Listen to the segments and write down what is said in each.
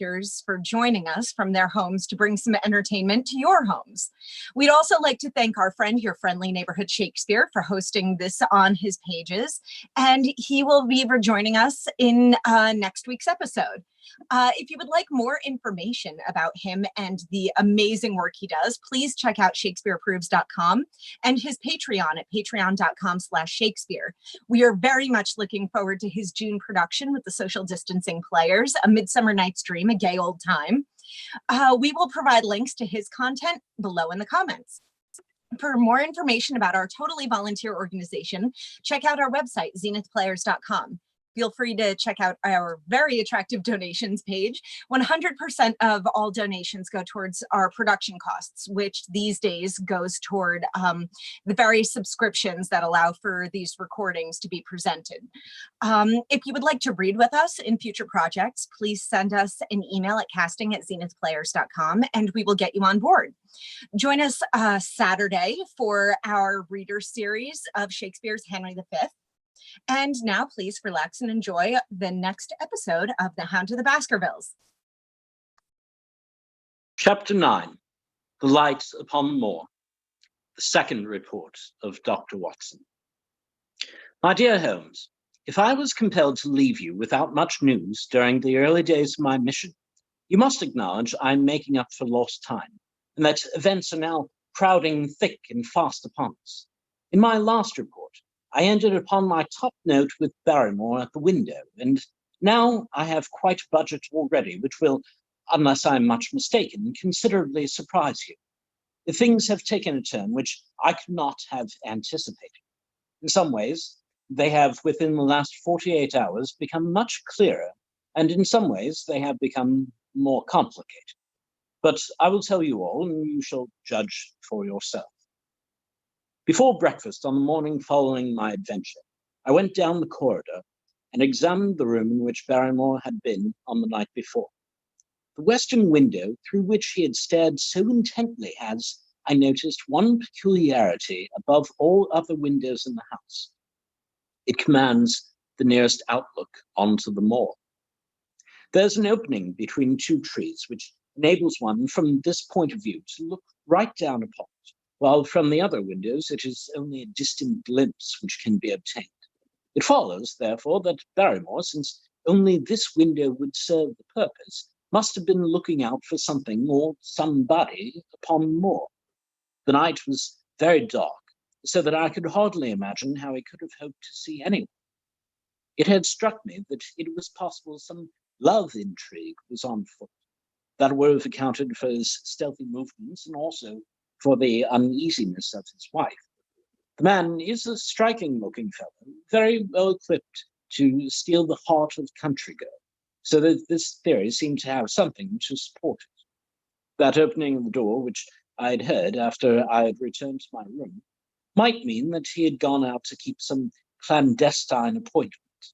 actors for joining us from their homes to bring some entertainment to your homes. We'd also like to thank our friend, Your Friendly Neighborhood Shakespeare, for hosting this on his pages, and he will be rejoining us in next week's episode. If you would like more information about him and the amazing work he does, please check out ShakespeareApproves.com and his Patreon at patreon.com/Shakespeare. We are very much looking forward to his June production with the Social Distancing Players, A Midsummer Night's Dream, A Gay Old Time. We will provide links to his content below in the comments. For more information about our totally volunteer organization, check out our website, zenithplayers.com. Feel free to check out our very attractive donations page. 100% of all donations go towards our production costs, which these days goes toward the various subscriptions that allow for these recordings to be presented. If you would like to read with us in future projects, please send us an email at casting@zenithplayers.com and we will get you on board. Join us Saturday for our reader series of Shakespeare's Henry V. And now please relax and enjoy the next episode of The Hound of the Baskervilles. Chapter 9, The Light Upon the Moor, the second report of Dr. Watson. My dear Holmes, if I was compelled to leave you without much news during the early days of my mission, you must acknowledge I'm making up for lost time, and that events are now crowding thick and fast upon us. In my last report, I ended upon my top note with Barrymore at the window, and now I have quite a budget already, which will, unless I'm much mistaken, considerably surprise you. The things have taken a turn which I could not have anticipated. In some ways, they have, within the last 48 hours, become much clearer, and in some ways they have become more complicated. But I will tell you all, and you shall judge for yourself. Before breakfast on the morning following my adventure, I went down the corridor and examined the room in which Barrymore had been on the night before. The western window through which he had stared so intently has, I noticed, one peculiarity above all other windows in the house. It commands the nearest outlook onto the moor. There's an opening between two trees which enables one from this point of view to look right down upon it, while from the other windows it is only a distant glimpse which can be obtained. It follows, therefore, that Barrymore, since only this window would serve the purpose, must have been looking out for something or somebody upon the moor. The night was very dark, so that I could hardly imagine how he could have hoped to see anyone. It had struck me that it was possible some love intrigue was on foot. That would have accounted for his stealthy movements and also for the uneasiness of his wife. The man is a striking-looking fellow, very well equipped to steal the heart of the country girl, so that this theory seemed to have something to support it. That opening of the door, which I had heard after I had returned to my room, might mean that he had gone out to keep some clandestine appointment.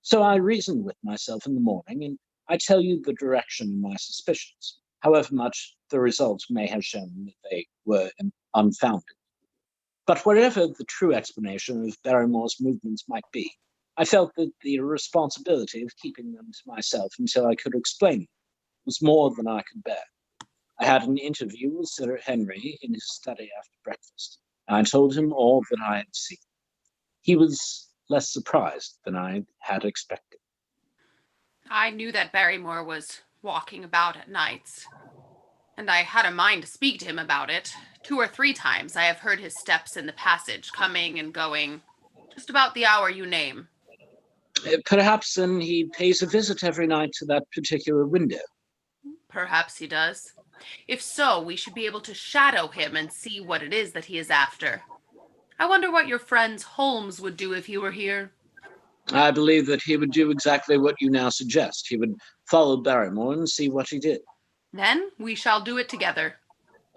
So I reasoned with myself in the morning, and I tell you the direction of my suspicions, however much the results may have shown that they were unfounded. But whatever the true explanation of Barrymore's movements might be, I felt that the responsibility of keeping them to myself until I could explain them was more than I could bear. I had an interview with Sir Henry in his study after breakfast, and I told him all that I had seen. He was less surprised than I had expected. I knew that Barrymore was walking about at nights, and I had a mind to speak to him about it. 2 or 3 times I have heard his steps in the passage, coming and going, just about the hour you name. Perhaps then he pays a visit every night to that particular window. Perhaps he does. If so, we should be able to shadow him and see what it is that he is after. I wonder what your friend Holmes would do if he were here. I believe that he would do exactly what you now suggest. He would follow Barrymore and see what he did. Then we shall do it together.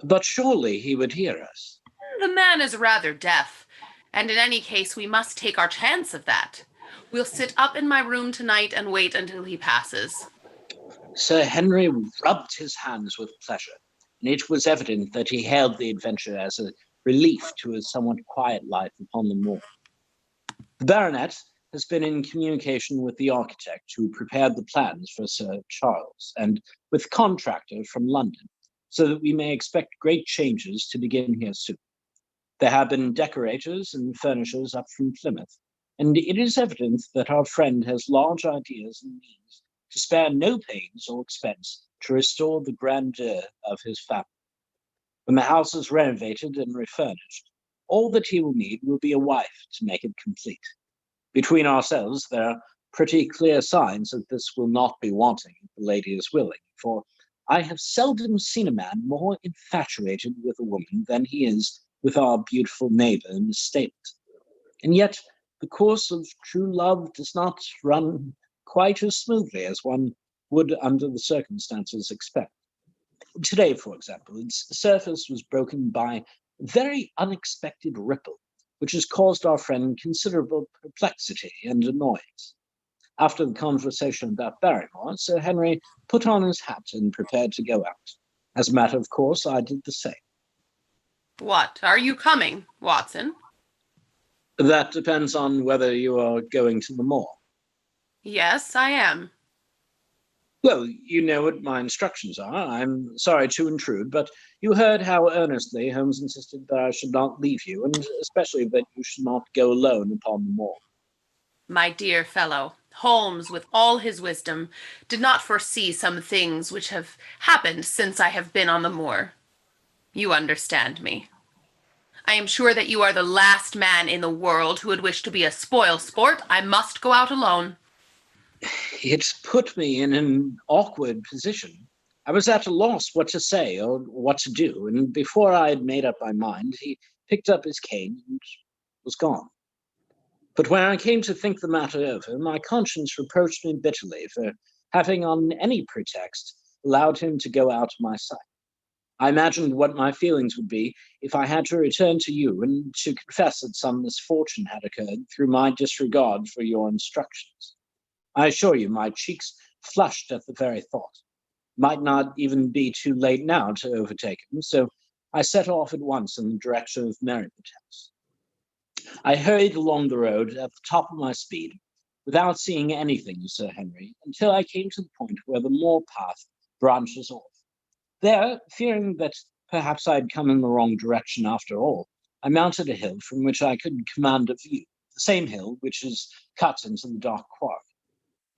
But surely he would hear us. The man is rather deaf, and in any case we must take our chance of that. We'll sit up in my room tonight and wait until he passes. Sir Henry rubbed his hands with pleasure, and it was evident that he hailed the adventure as a relief to his somewhat quiet life upon the moor. The baronet has been in communication with the architect who prepared the plans for Sir Charles, and with the contractor from London, so that we may expect great changes to begin here soon. There have been decorators and furnishers up from Plymouth, and it is evident that our friend has large ideas and means to spare no pains or expense to restore the grandeur of his family. When the house is renovated and refurnished, all that he will need will be a wife to make it complete. Between ourselves, there are pretty clear signs that this will not be wanting if the lady is willing, for I have seldom seen a man more infatuated with a woman than he is with our beautiful neighbor, Miss Stapleton. And yet the course of true love does not run quite as smoothly as one would under the circumstances expect. Today, for example, its surface was broken by a very unexpected ripple, which has caused our friend considerable perplexity and annoyance. After the conversation about Barrymore, Sir Henry put on his hat and prepared to go out. As a matter of course, I did the same. What? Are you coming, Watson? That depends on whether you are going to the moor. Yes, I am. Well, you know what my instructions are. I'm sorry to intrude, but you heard how earnestly Holmes insisted that I should not leave you, and especially that you should not go alone upon the moor. My dear fellow, Holmes, with all his wisdom, did not foresee some things which have happened since I have been on the moor. You understand me. I am sure that you are the last man in the world who would wish to be a spoil sport. I must go out alone. It's put me in an awkward position. I was at a loss what to say or what to do, and before I had made up my mind, he picked up his cane and was gone. But when I came to think the matter over, my conscience reproached me bitterly for having, on any pretext, allowed him to go out of my sight. I imagined what my feelings would be if I had to return to you and to confess that some misfortune had occurred through my disregard for your instructions. I assure you, my cheeks flushed at the very thought. It might not even be too late now to overtake him, so I set off at once in the direction of Merripit House. I hurried along the road at the top of my speed, without seeing anything of Sir Henry, until I came to the point where the moor path branches off. There, fearing that perhaps I had come in the wrong direction after all, I mounted a hill from which I could command a view, the same hill which is cut into the dark quarry.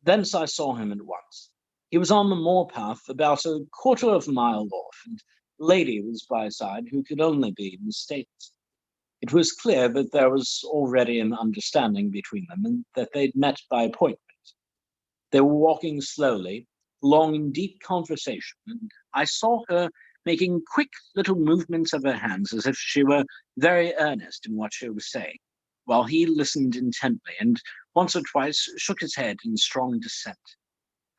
Thence I saw him at once. He was on the moor path about a quarter of a mile off, and a lady was by his side who could only be Miss Stapleton. It was clear that there was already an understanding between them, and that they'd met by appointment. They were walking slowly, along in deep conversation, and I saw her making quick little movements of her hands as if she were very earnest in what she was saying, while he listened intently and once or twice shook his head in strong dissent.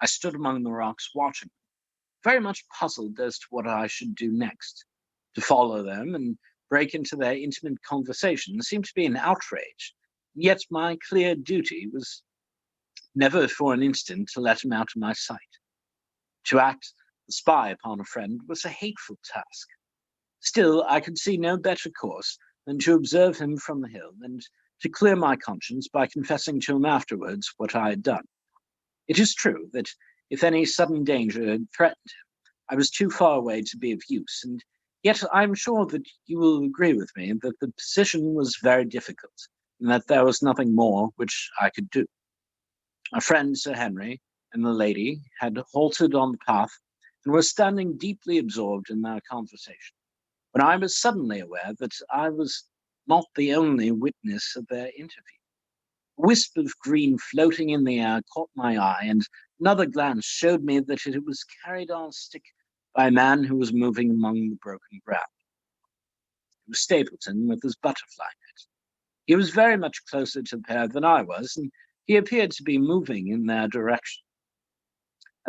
I stood among the rocks watching them, very much puzzled as to what I should do next. To follow them and break into their intimate conversation seemed to be an outrage, yet my clear duty was never for an instant to let him out of my sight. To act the spy upon a friend was a hateful task. Still, I could see no better course than to observe him from the hill and to clear my conscience by confessing to him afterwards what I had done. It is true that if any sudden danger had threatened him, I was too far away to be of use, and yet I am sure that you will agree with me that the position was very difficult, and that there was nothing more which I could do. My friend Sir Henry and the lady had halted on the path and were standing deeply absorbed in their conversation, when I was suddenly aware that I was not the only witness of their interview. A wisp of green floating in the air caught my eye, and another glance showed me that it was carried on a stick by a man who was moving among the broken ground. It was Stapleton with his butterfly net. He was very much closer to the pair than I was, and he appeared to be moving in their direction.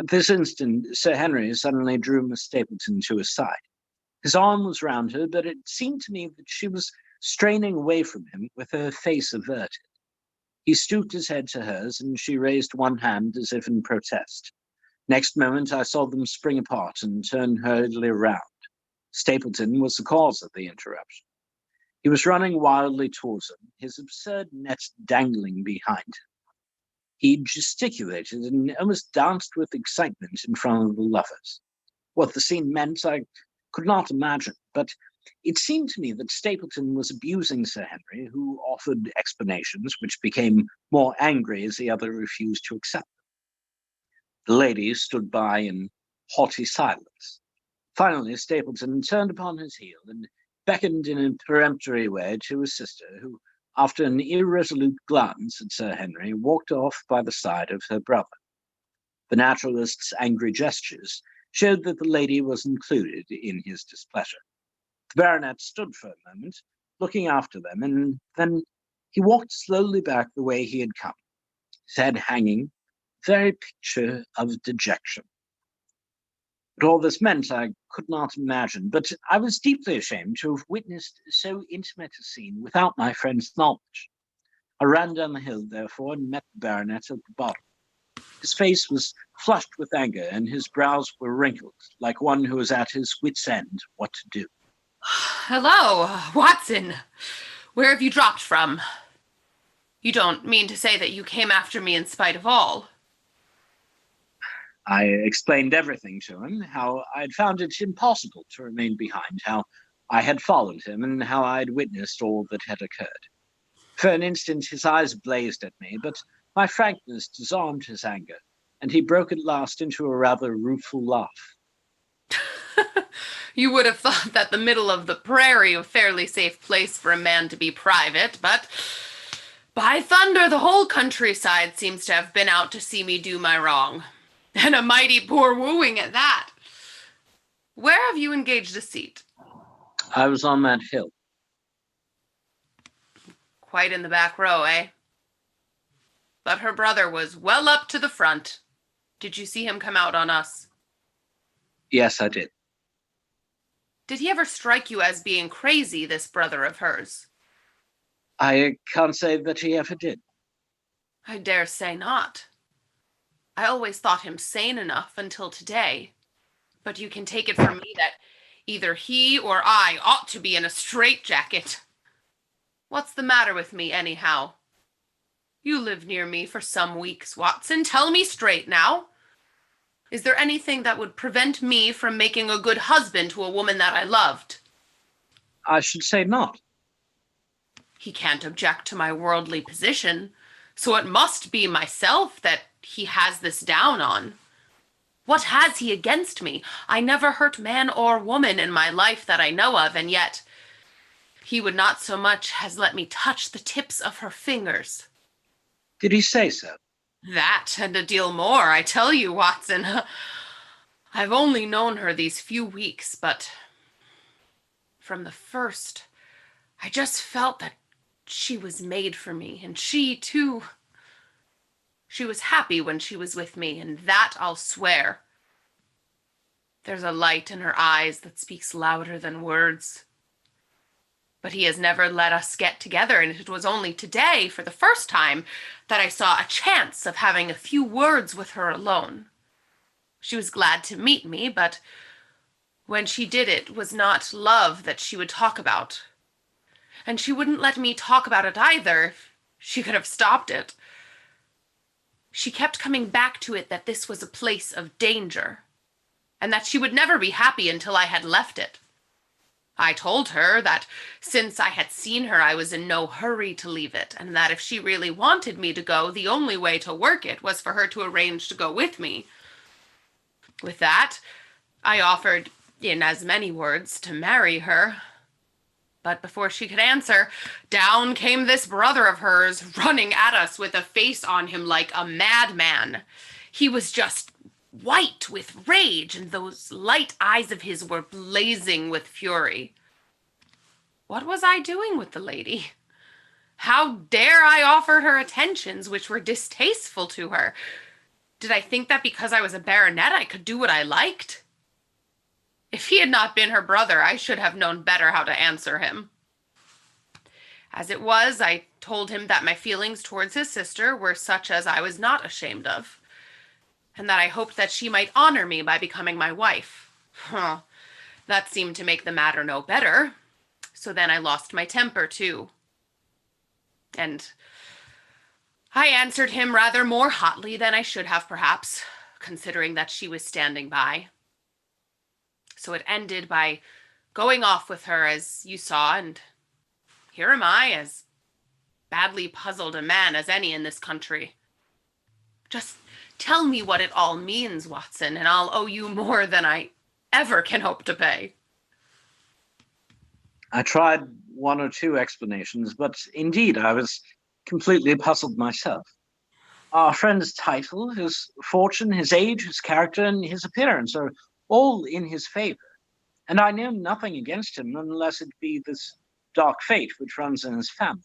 At this instant, Sir Henry suddenly drew Miss Stapleton to his side. His arm was round her, but it seemed to me that she was straining away from him with her face averted. He stooped his head to hers, and she raised one hand as if in protest. Next moment, I saw them spring apart and turn hurriedly round. Stapleton was the cause of the interruption. He was running wildly towards them, his absurd net dangling behind him. He gesticulated and almost danced with excitement in front of the lovers. What the scene meant, I could not imagine, but it seemed to me that Stapleton was abusing Sir Henry, who offered explanations which became more angry as the other refused to accept them. The lady stood by in haughty silence. Finally, Stapleton turned upon his heel and beckoned in a peremptory way to his sister, who, after an irresolute glance at Sir Henry, walked off by the side of her brother. The naturalist's angry gestures showed that the lady was included in his displeasure. The baronet stood for a moment, looking after them, and then he walked slowly back the way he had come, his head hanging, very picture of dejection. What all this meant, I could not imagine, but I was deeply ashamed to have witnessed so intimate a scene without my friend's knowledge. I ran down the hill, therefore, and met the baronet at the bottom. His face was flushed with anger, and his brows were wrinkled, like one who was at his wit's end what to do. Hello, Watson. Where have you dropped from? You don't mean to say that you came after me in spite of all? I explained everything to him, how I had found it impossible to remain behind, how I had followed him, and how I had witnessed all that had occurred. For an instant his eyes blazed at me, but my frankness disarmed his anger, and he broke at last into a rather rueful laugh. You would have thought that the middle of the prairie a fairly safe place for a man to be private, but by thunder, the whole countryside seems to have been out to see me do my wrong. And a mighty poor wooing at that. Where have you engaged a seat? I was on that hill. Quite in the back row, eh? But her brother was well up to the front. Did you see him come out on us? Yes, I did. Did he ever strike you as being crazy, this brother of hers? I can't say that he ever did. I dare say not. I always thought him sane enough until today. But you can take it from me that either he or I ought to be in a straitjacket. What's the matter with me, anyhow? You lived near me for some weeks, Watson. Tell me straight now. Is there anything that would prevent me from making a good husband to a woman that I loved? I should say not. He can't object to my worldly position, so it must be myself that he has this down on. What has he against me? I never hurt man or woman in my life that I know of, and yet he would not so much as let me touch the tips of her fingers. Did he say so? That and a deal more, I tell you, Watson. I've only known her these few weeks, but from the first, I just felt that she was made for me, and she, too. She was happy when she was with me, and that I'll swear. There's a light in her eyes that speaks louder than words. But he has never let us get together, and it was only today, for the first time, that I saw a chance of having a few words with her alone. She was glad to meet me, but when she did it was not love that she would talk about. And she wouldn't let me talk about it either. She could have stopped it. She kept coming back to it that this was a place of danger, and that she would never be happy until I had left it. I told her that since I had seen her, I was in no hurry to leave it, and that if she really wanted me to go, the only way to work it was for her to arrange to go with me. With that, I offered, in as many words, to marry her. But before she could answer, down came this brother of hers, running at us with a face on him like a madman. He was just white with rage, and those light eyes of his were blazing with fury. What was I doing with the lady? How dare I offer her attentions which were distasteful to her? Did I think that because I was a baronet I could do what I liked? If he had not been her brother, I should have known better how to answer him. As it was, I told him that my feelings towards his sister were such as I was not ashamed of, and that I hoped that she might honor me by becoming my wife. That seemed to make the matter no better, so then I lost my temper too. And I answered him rather more hotly than I should have, perhaps, considering that she was standing by. So it ended by going off with her, as you saw, and here am I, as badly puzzled a man as any in this country. Just tell me what it all means, Watson, and I'll owe you more than I ever can hope to pay. I tried one or two explanations, but indeed I was completely puzzled myself. Our friend's title, his fortune, his age, his character, and his appearance are all in his favor, and I know nothing against him unless it be this dark fate which runs in his family.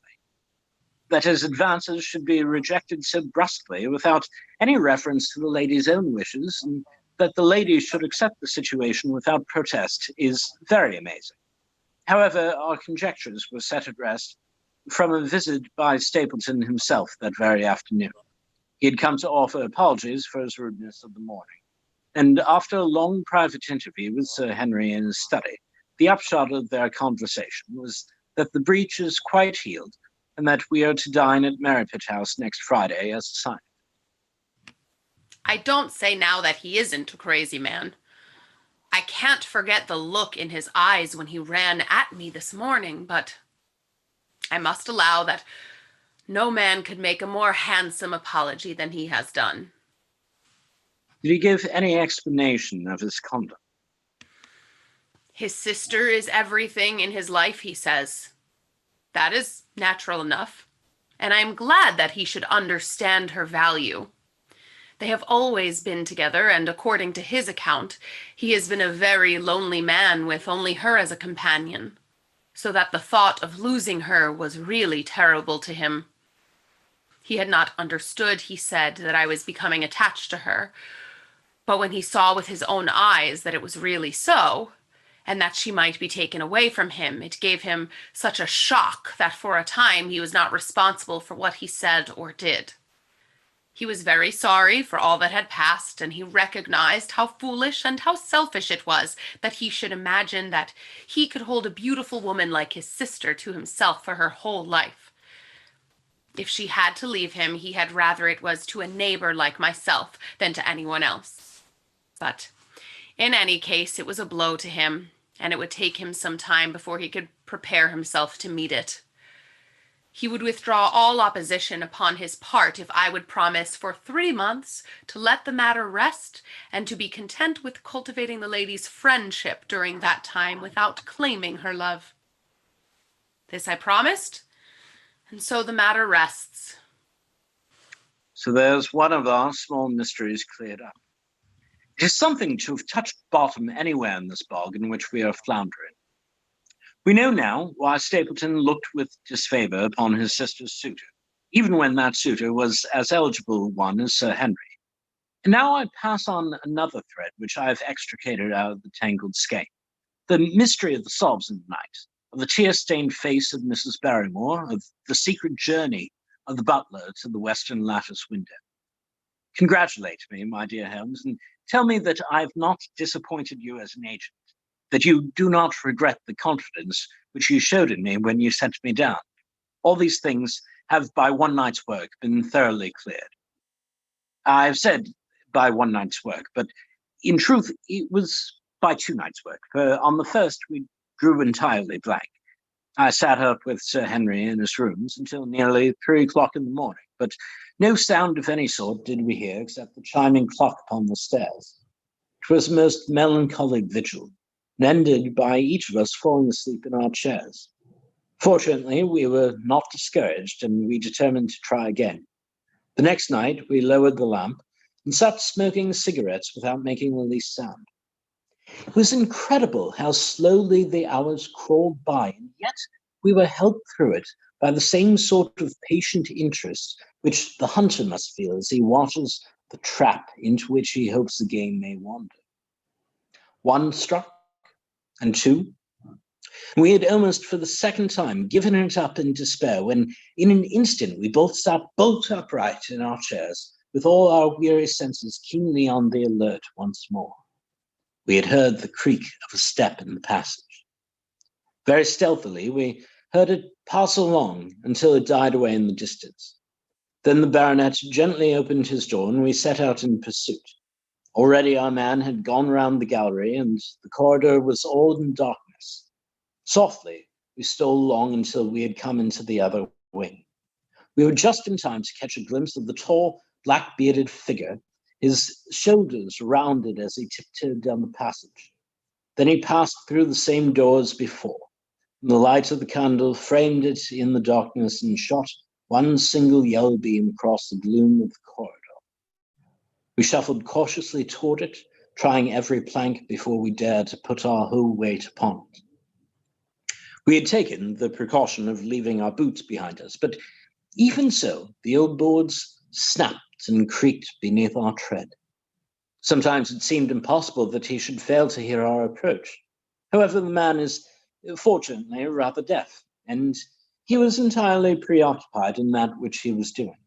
That his advances should be rejected so brusquely without any reference to the lady's own wishes, and that the lady should accept the situation without protest is very amazing. However, our conjectures were set at rest from a visit by Stapleton himself that very afternoon. He had come to offer apologies for his rudeness of the morning, and after a long private interview with Sir Henry in his study, the upshot of their conversation was that the breach is quite healed, and that we are to dine at Merripit House next Friday as assigned. I don't say now that he isn't a crazy man. I can't forget the look in his eyes when he ran at me this morning, but I must allow that no man could make a more handsome apology than he has done. Did he give any explanation of his conduct? His sister is everything in his life, he says. That is natural enough, and I am glad that he should understand her value. They have always been together, and according to his account, he has been a very lonely man with only her as a companion, so that the thought of losing her was really terrible to him. He had not understood, he said, that I was becoming attached to her, but when he saw with his own eyes that it was really so, and that she might be taken away from him, it gave him such a shock that for a time he was not responsible for what he said or did. He was very sorry for all that had passed, and he recognized how foolish and how selfish it was that he should imagine that he could hold a beautiful woman like his sister to himself for her whole life. If she had to leave him, he had rather it was to a neighbor like myself than to anyone else. But in any case, it was a blow to him, and it would take him some time before he could prepare himself to meet it. He would withdraw all opposition upon his part if I would promise for 3 months to let the matter rest and to be content with cultivating the lady's friendship during that time without claiming her love. This I promised, and so the matter rests. So there's one of our small mysteries cleared up. It is something to have touched bottom anywhere in this bog in which we are floundering. We know now why Stapleton looked with disfavor upon his sister's suitor, even when that suitor was as eligible one as Sir Henry. And now I pass on another thread which I have extricated out of the tangled skein. The mystery of the sobs in the night, of the tear-stained face of Mrs. Barrymore, of the secret journey of the butler to the western lattice window. Congratulate me, my dear Holmes, and tell me that I have not disappointed you as an agent, that you do not regret the confidence which you showed in me when you sent me down. All these things have by one night's work been thoroughly cleared. I've said by one night's work, but in truth it was by 2 nights' work, for on the first we drew entirely blank. I sat up with Sir Henry in his rooms until nearly 3 o'clock in the morning, but no sound of any sort did we hear except the chiming clock upon the stairs. It was a most melancholy vigil, and ended by each of us falling asleep in our chairs. Fortunately, we were not discouraged, and we determined to try again. The next night, we lowered the lamp and sat smoking cigarettes without making the least sound. It was incredible how slowly the hours crawled by, and yet we were helped through it by the same sort of patient interest which the hunter must feel as he watches the trap into which he hopes the game may wander. 1 struck, and 2. We had almost for the second time given it up in despair when in an instant we both sat bolt upright in our chairs, with all our weary senses keenly on the alert once more. We had heard the creak of a step in the passage. Very stealthily we heard it pass along until it died away in the distance. Then the baronet gently opened his door, and we set out in pursuit. Already our man had gone round the gallery, and the corridor was all in darkness. Softly, we stole along until we had come into the other wing. We were just in time to catch a glimpse of the tall, black-bearded figure, his shoulders rounded as he tiptoed down the passage. Then he passed through the same door as before, and the light of the candle framed it in the darkness and shot one single yellow beam across the gloom of the corridor. We shuffled cautiously toward it, trying every plank before we dared to put our whole weight upon it. We had taken the precaution of leaving our boots behind us, but even so, the old boards snapped and creaked beneath our tread. Sometimes it seemed impossible that he should fail to hear our approach. However, the man is fortunately rather deaf, and he was entirely preoccupied in that which he was doing.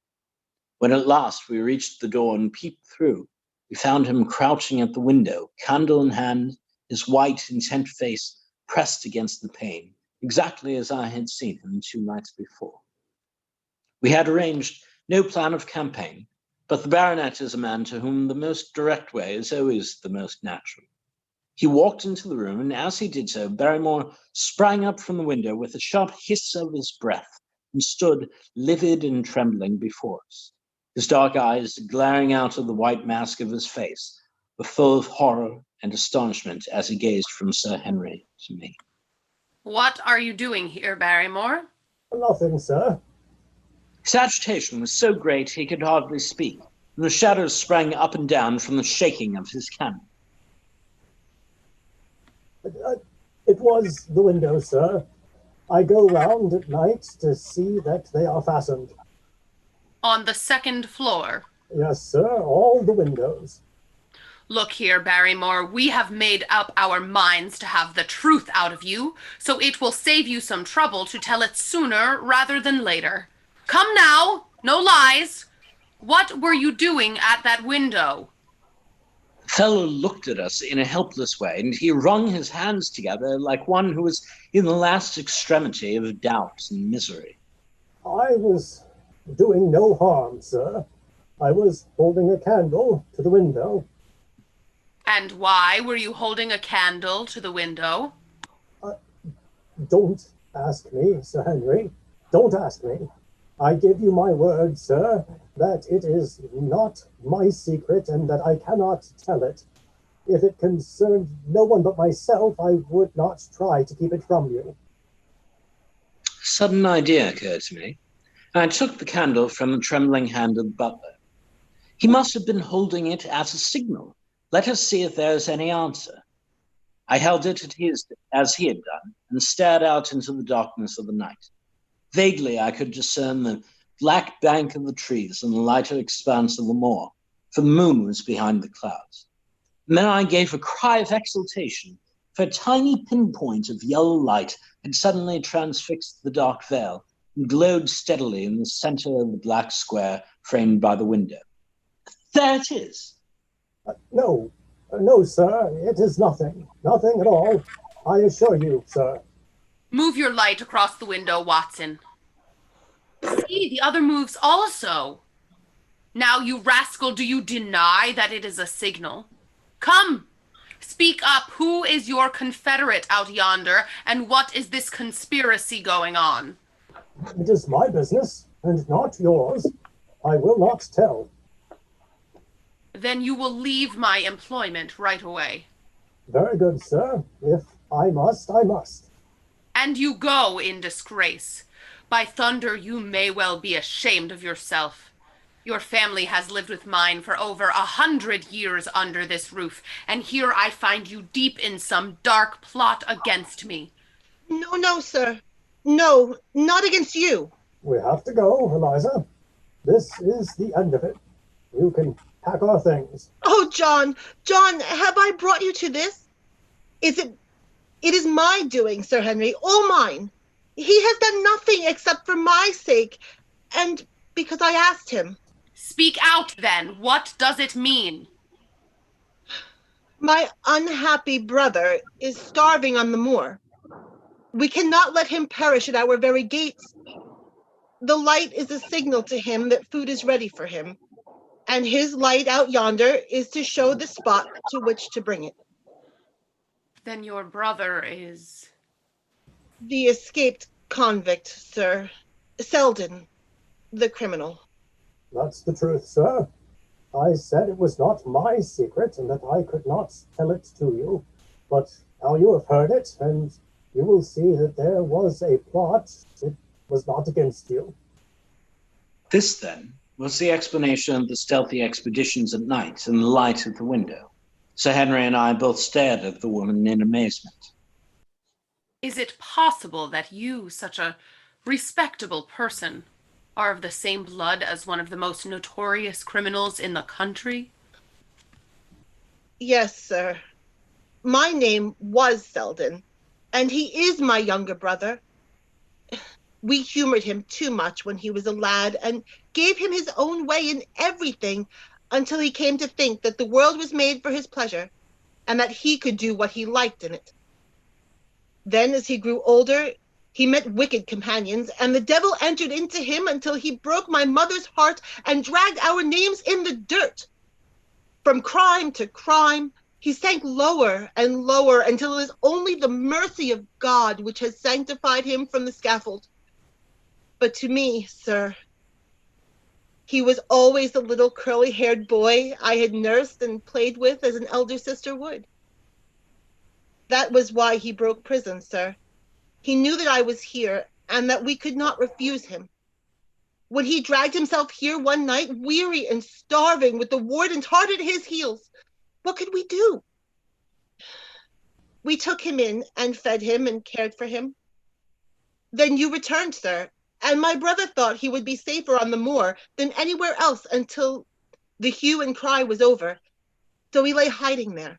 When at last we reached the door and peeped through, we found him crouching at the window, candle in hand, his white, intent face pressed against the pane, exactly as I had seen him 2 nights before. We had arranged no plan of campaign, but the baronet is a man to whom the most direct way is always the most natural. He walked into the room, and as he did so, Barrymore sprang up from the window with a sharp hiss of his breath and stood livid and trembling before us. His dark eyes, glaring out of the white mask of his face, were full of horror and astonishment as he gazed from Sir Henry to me. What are you doing here, Barrymore? Nothing, sir. His agitation was so great he could hardly speak, and the shadows sprang up and down from the shaking of his candle. It was the window, sir. I go round at night to see that they are fastened. On the 2nd floor? Yes, sir, all the windows. Look here, Barrymore, we have made up our minds to have the truth out of you, so it will save you some trouble to tell it sooner rather than later. Come now, no lies. What were you doing at that window? The fellow looked at us in a helpless way, and he wrung his hands together like one who was in the last extremity of doubt and misery. I was doing no harm, sir. I was holding a candle to the window. And why were you holding a candle to the window? Don't ask me, Sir Henry. Don't ask me. I give you my word, sir, that it is not my secret and that I cannot tell it. If it concerned no one but myself, I would not try to keep it from you. A sudden idea occurred to me. I took the candle from the trembling hand of the butler. He must have been holding it as a signal. Let us see if there is any answer. I held it as he had done, and stared out into the darkness of the night. Vaguely, I could discern the black bank of the trees and the lighter expanse of the moor, for the moon was behind the clouds. And then I gave a cry of exultation, for a tiny pinpoint of yellow light had suddenly transfixed the dark veil and glowed steadily in the center of the black square framed by the window. There it is! No, sir, it is nothing. Nothing at all. I assure you, sir. Move your light across the window, Watson. See, the other moves also. Now, you rascal, do you deny that it is a signal? Come, speak up. Who is your confederate out yonder, and what is this conspiracy going on? It is my business, and not yours. I will not tell. Then you will leave my employment right away. Very good, sir. If I must, I must. And you go in disgrace. By thunder, you may well be ashamed of yourself. Your family has lived with mine for over 100 years under this roof, and here I find you deep in some dark plot against me. No, sir. No, not against you. We have to go, Eliza. This is the end of it. You can pack our things. Oh, John, have I brought you to this? It is my doing, Sir Henry, all mine. He has done nothing except for my sake, and because I asked him. Speak out, then. What does it mean? My unhappy brother is starving on the moor. We cannot let him perish at our very gates. The light is a signal to him that food is ready for him, and his light out yonder is to show the spot to which to bring it. Then your brother is... The escaped convict, sir. Selden, the criminal. That's the truth, sir. I said it was not my secret and that I could not tell it to you. But now you have heard it, and you will see that there was a plot. It was not against you. This, then, was the explanation of the stealthy expeditions at night and the light at the window. Sir Henry and I both stared at the woman in amazement. Is it possible that you, such a respectable person, are of the same blood as one of the most notorious criminals in the country? Yes, sir. My name was Selden, and he is my younger brother. We humored him too much when he was a lad and gave him his own way in everything until he came to think that the world was made for his pleasure and that he could do what he liked in it. Then, as he grew older, he met wicked companions, and the devil entered into him until he broke my mother's heart and dragged our names in the dirt. From crime to crime, he sank lower and lower until it is only the mercy of God which has sanctified him from the scaffold. But to me, sir, he was always the little curly-haired boy I had nursed and played with as an elder sister would. That was why he broke prison, sir. He knew that I was here and that we could not refuse him. When he dragged himself here one night, weary and starving, with the wardens hard at his heels, what could we do? We took him in and fed him and cared for him. Then you returned, sir, and my brother thought he would be safer on the moor than anywhere else until the hue and cry was over, so he lay hiding there.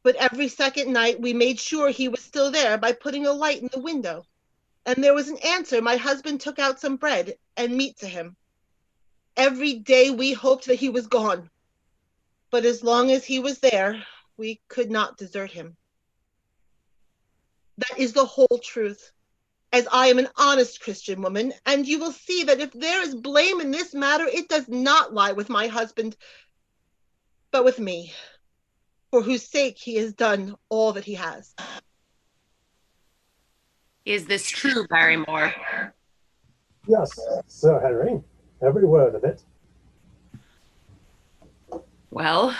But every second night we made sure he was still there by putting a light in the window. And there was an answer. My husband took out some bread and meat to him. Every day we hoped that he was gone. But as long as he was there, we could not desert him. That is the whole truth, as I am an honest Christian woman, and you will see that if there is blame in this matter, it does not lie with my husband, but with me, for whose sake he has done all that he has. Is this true, Barrymore? Yes, Sir Henry, every word of it. Well,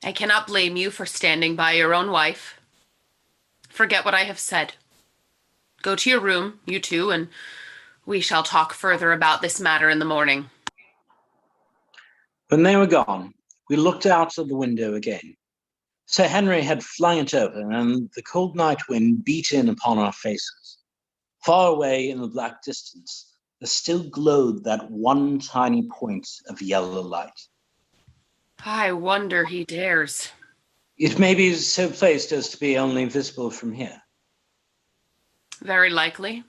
I cannot blame you for standing by your own wife. Forget what I have said. Go to your room, you two, and we shall talk further about this matter in the morning. When they were gone, we looked out of the window again. Sir Henry had flung it open, and the cold night wind beat in upon our faces. Far away in the black distance, there still glowed that one tiny point of yellow light. I wonder he dares. It may be so placed as to be only visible from here. Very likely.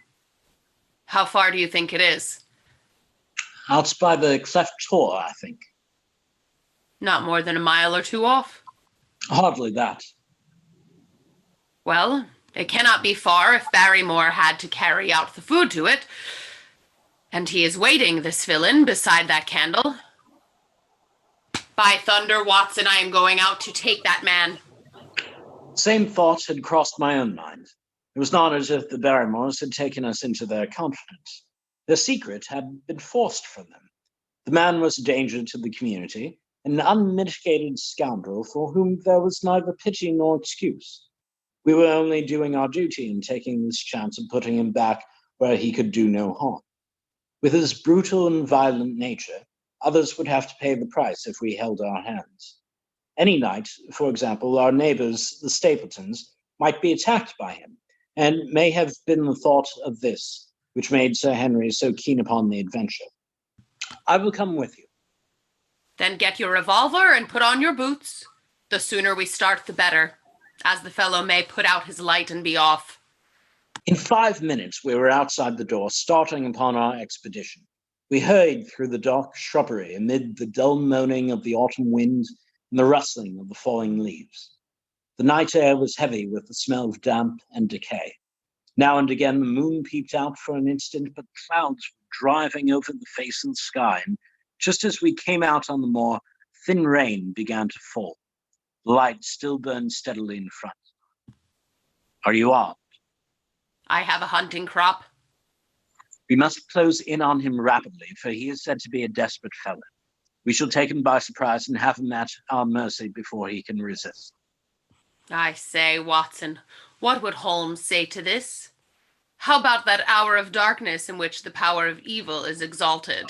How far do you think it is? Out by the cleft tor, I think. Not more than a mile or two off. Hardly that. Well, it cannot be far if Barrymore had to carry out the food to it. And he is waiting, this villain, beside that candle. By thunder, Watson, I am going out to take that man. Same thought had crossed my own mind. It was not as if the Barrymores had taken us into their confidence. Their secret had been forced from them. The man was a danger to the community, an unmitigated scoundrel for whom there was neither pity nor excuse. We were only doing our duty in taking this chance of putting him back where he could do no harm. With his brutal and violent nature, others would have to pay the price if we held our hands. Any night, for example, our neighbors, the Stapletons, might be attacked by him, and may have been the thought of this which made Sir Henry so keen upon the adventure. I will come with you. Then get your revolver and put on your boots. The sooner we start, the better, as the fellow may put out his light and be off. In 5 minutes, we were outside the door, starting upon our expedition. We hurried through the dark shrubbery amid the dull moaning of the autumn wind and the rustling of the falling leaves. The night air was heavy with the smell of damp and decay. Now and again the moon peeped out for an instant, but clouds were driving over the face of the sky, and just as we came out on the moor, thin rain began to fall. The light still burned steadily in front. Are you armed? I have a hunting crop. We must close in on him rapidly, for he is said to be a desperate fellow. We shall take him by surprise and have him at our mercy before he can resist. I say, Watson, what would Holmes say to this? How about that hour of darkness in which the power of evil is exalted?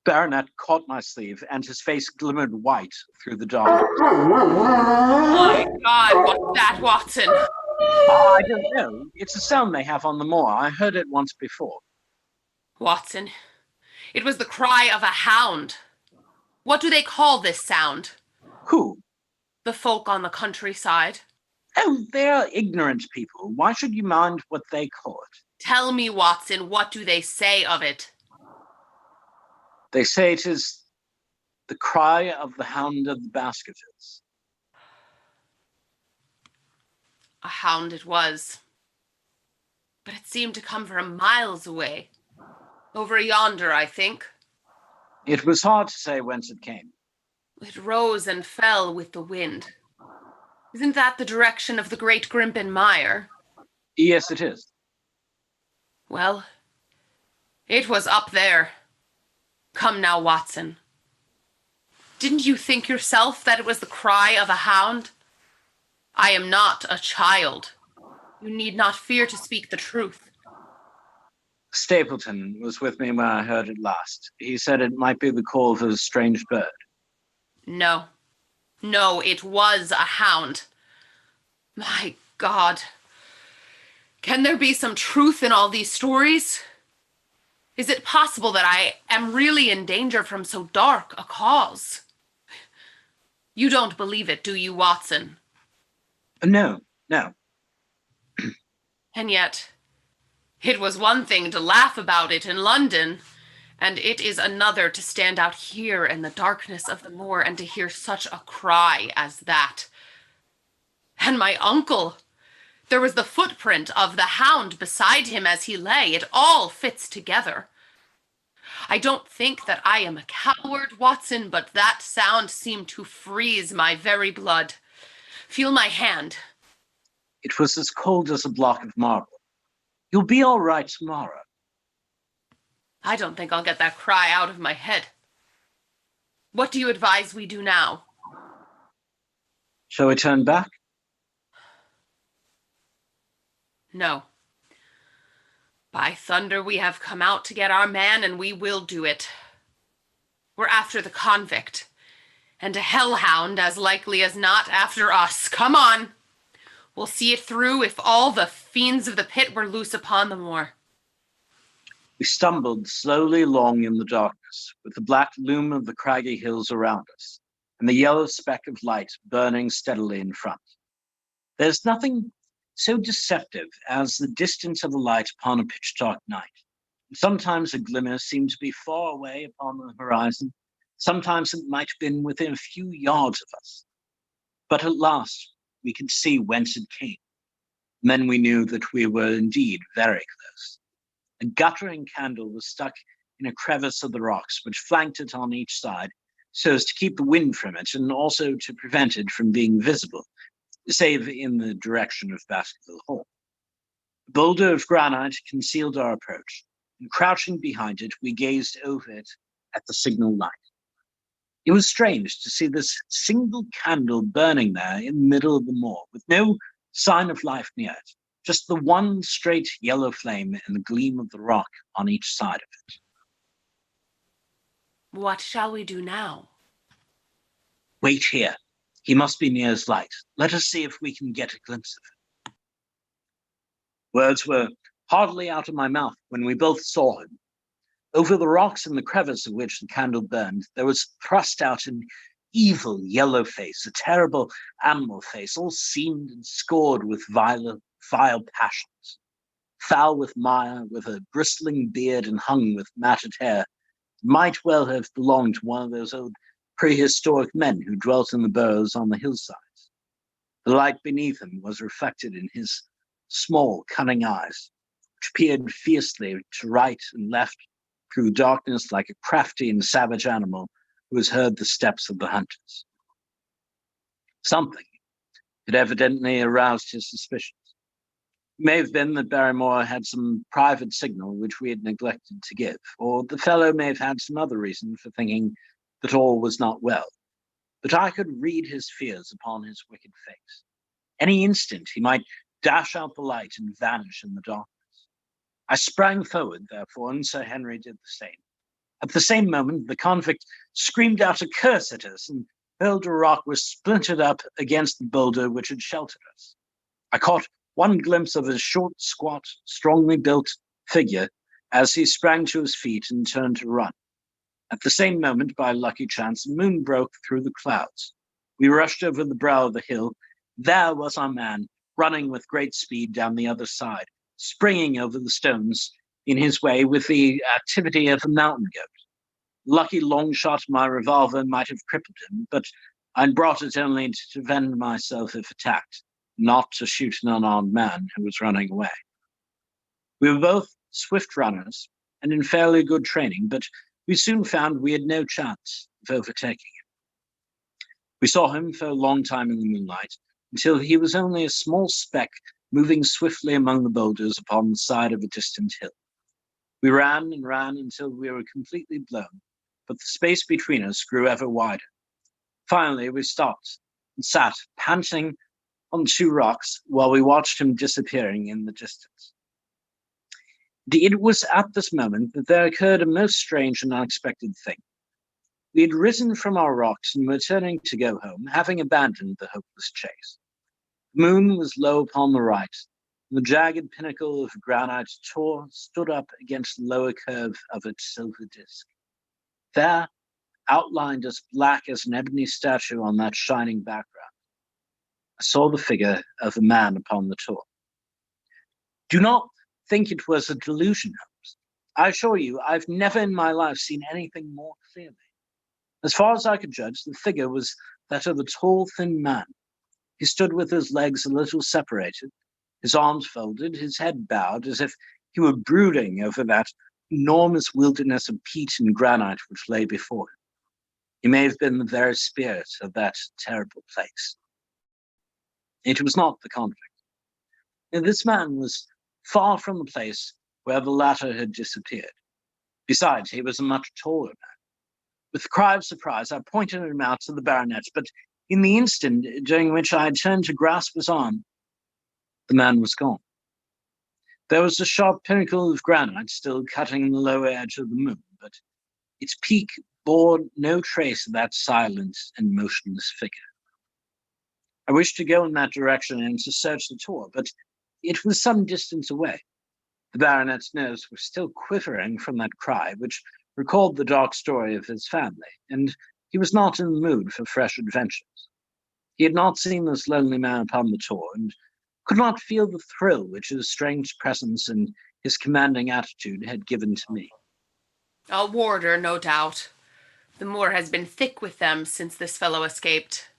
Baronet caught my sleeve, and his face glimmered white through the darkness. My God, what's that, Watson? I don't know. It's a sound they have on the moor. I heard it once before. Watson, it was the cry of a hound. What do they call this sound? Who? The folk on the countryside. Oh, they're ignorant people. Why should you mind what they call it? Tell me, Watson, what do they say of it? They say it is the cry of the hound of the Baskervilles. A hound it was. But it seemed to come from miles away. Over yonder, I think. It was hard to say whence it came. It rose and fell with the wind. Isn't that the direction of the great Grimpen Mire? Yes, it is. Well, it was up there. Come now, Watson. Didn't you think yourself that it was the cry of a hound? I am not a child. You need not fear to speak the truth. Stapleton was with me when I heard it last. He said it might be the call of a strange bird. No. No, it was a hound. My God. Can there be some truth in all these stories? Is it possible that I am really in danger from so dark a cause? You don't believe it, do you, Watson? No. And yet, it was one thing to laugh about it in London, and it is another to stand out here in the darkness of the moor and to hear such a cry as that. And my uncle, there was the footprint of the hound beside him as he lay. It all fits together. I don't think that I am a coward, Watson, but that sound seemed to freeze my very blood. Feel my hand. It was as cold as a block of marble. You'll be all right tomorrow. I don't think I'll get that cry out of my head. What do you advise we do now? Shall we turn back? No. By thunder, we have come out to get our man, and we will do it. We're after the convict, and a hellhound, as likely as not, after us. Come on! We'll see it through if all the fiends of the pit were loose upon the moor. We stumbled slowly along in the darkness, with the black loom of the craggy hills around us, and the yellow speck of light burning steadily in front. There's nothing so deceptive as the distance of a light upon a pitch-dark night. Sometimes a glimmer seemed to be far away upon the horizon. Sometimes it might have been within a few yards of us. But at last, we could see whence it came. And then we knew that we were indeed very close. A guttering candle was stuck in a crevice of the rocks, which flanked it on each side, so as to keep the wind from it and also to prevent it from being visible, save in the direction of Baskerville Hall. A boulder of granite concealed our approach, and crouching behind it, we gazed over it at the signal light. It was strange to see this single candle burning there in the middle of the moor, with no sign of life near it, just the one straight yellow flame and the gleam of the rock on each side of it. What shall we do now? Wait here. He must be near his light. Let us see if we can get a glimpse of him. Words were hardly out of my mouth when we both saw him. Over the rocks in the crevice of which the candle burned, there was thrust out an evil yellow face, a terrible animal face, all seamed and scored with vile passions. Foul with mire, with a bristling beard and hung with matted hair, might well have belonged to one of those old prehistoric men who dwelt in the burrows on the hillsides. The light beneath him was reflected in his small, cunning eyes, which peered fiercely to right and left through darkness like a crafty and savage animal who has heard the steps of the hunters. Something had evidently aroused his suspicions. It may have been that Barrymore had some private signal which we had neglected to give, or the fellow may have had some other reason for thinking that all was not well. But I could read his fears upon his wicked face. Any instant he might dash out the light and vanish in the darkness. I sprang forward, therefore, and Sir Henry did the same. At the same moment, the convict screamed out a curse at us and hurled a rock which splintered up against the boulder which had sheltered us. I caught one glimpse of his short, squat, strongly built figure as he sprang to his feet and turned to run. At the same moment, by lucky chance, the moon broke through the clouds. We rushed over the brow of the hill. There was our man, running with great speed down the other side, springing over the stones in his way with the activity of a mountain goat. Lucky long shot of my revolver might have crippled him, but I brought it only to defend myself if attacked, not to shoot an unarmed man who was running away. We were both swift runners and in fairly good training, but we soon found we had no chance of overtaking him. We saw him for a long time in the moonlight, until he was only a small speck moving swiftly among the boulders upon the side of a distant hill. We ran and ran until we were completely blown, but the space between us grew ever wider. Finally, we stopped and sat, panting on two rocks, while we watched him disappearing in the distance. It was at this moment that there occurred a most strange and unexpected thing. We had risen from our rocks and were turning to go home, having abandoned the hopeless chase. The moon was low upon the right, and the jagged pinnacle of granite Tor stood up against the lower curve of its silver disk. There, outlined as black as an ebony statue on that shining background, I saw the figure of a man upon the Tor. Do not think it was a delusion, Holmes. I assure you, I've never in my life seen anything more clearly. As far as I could judge, the figure was that of a tall, thin man. He stood with his legs a little separated, his arms folded, his head bowed, as if he were brooding over that enormous wilderness of peat and granite which lay before him. He may have been the very spirit of that terrible place. It was not the convict. And this man was far from the place where the latter had disappeared. Besides, he was a much taller man. With a cry of surprise, I pointed him out to the baronet, but in the instant during which I had turned to grasp his arm, the man was gone. There was a sharp pinnacle of granite still cutting the lower edge of the moon, but its peak bore no trace of that silent and motionless figure. I wished to go in that direction and to search the Tor, but it was some distance away. The baronet's nerves were still quivering from that cry, which recalled the dark story of his family, and he was not in the mood for fresh adventures. He had not seen this lonely man upon the Tor, and could not feel the thrill which his strange presence and his commanding attitude had given to me. A warder, no doubt. The moor has been thick with them since this fellow escaped.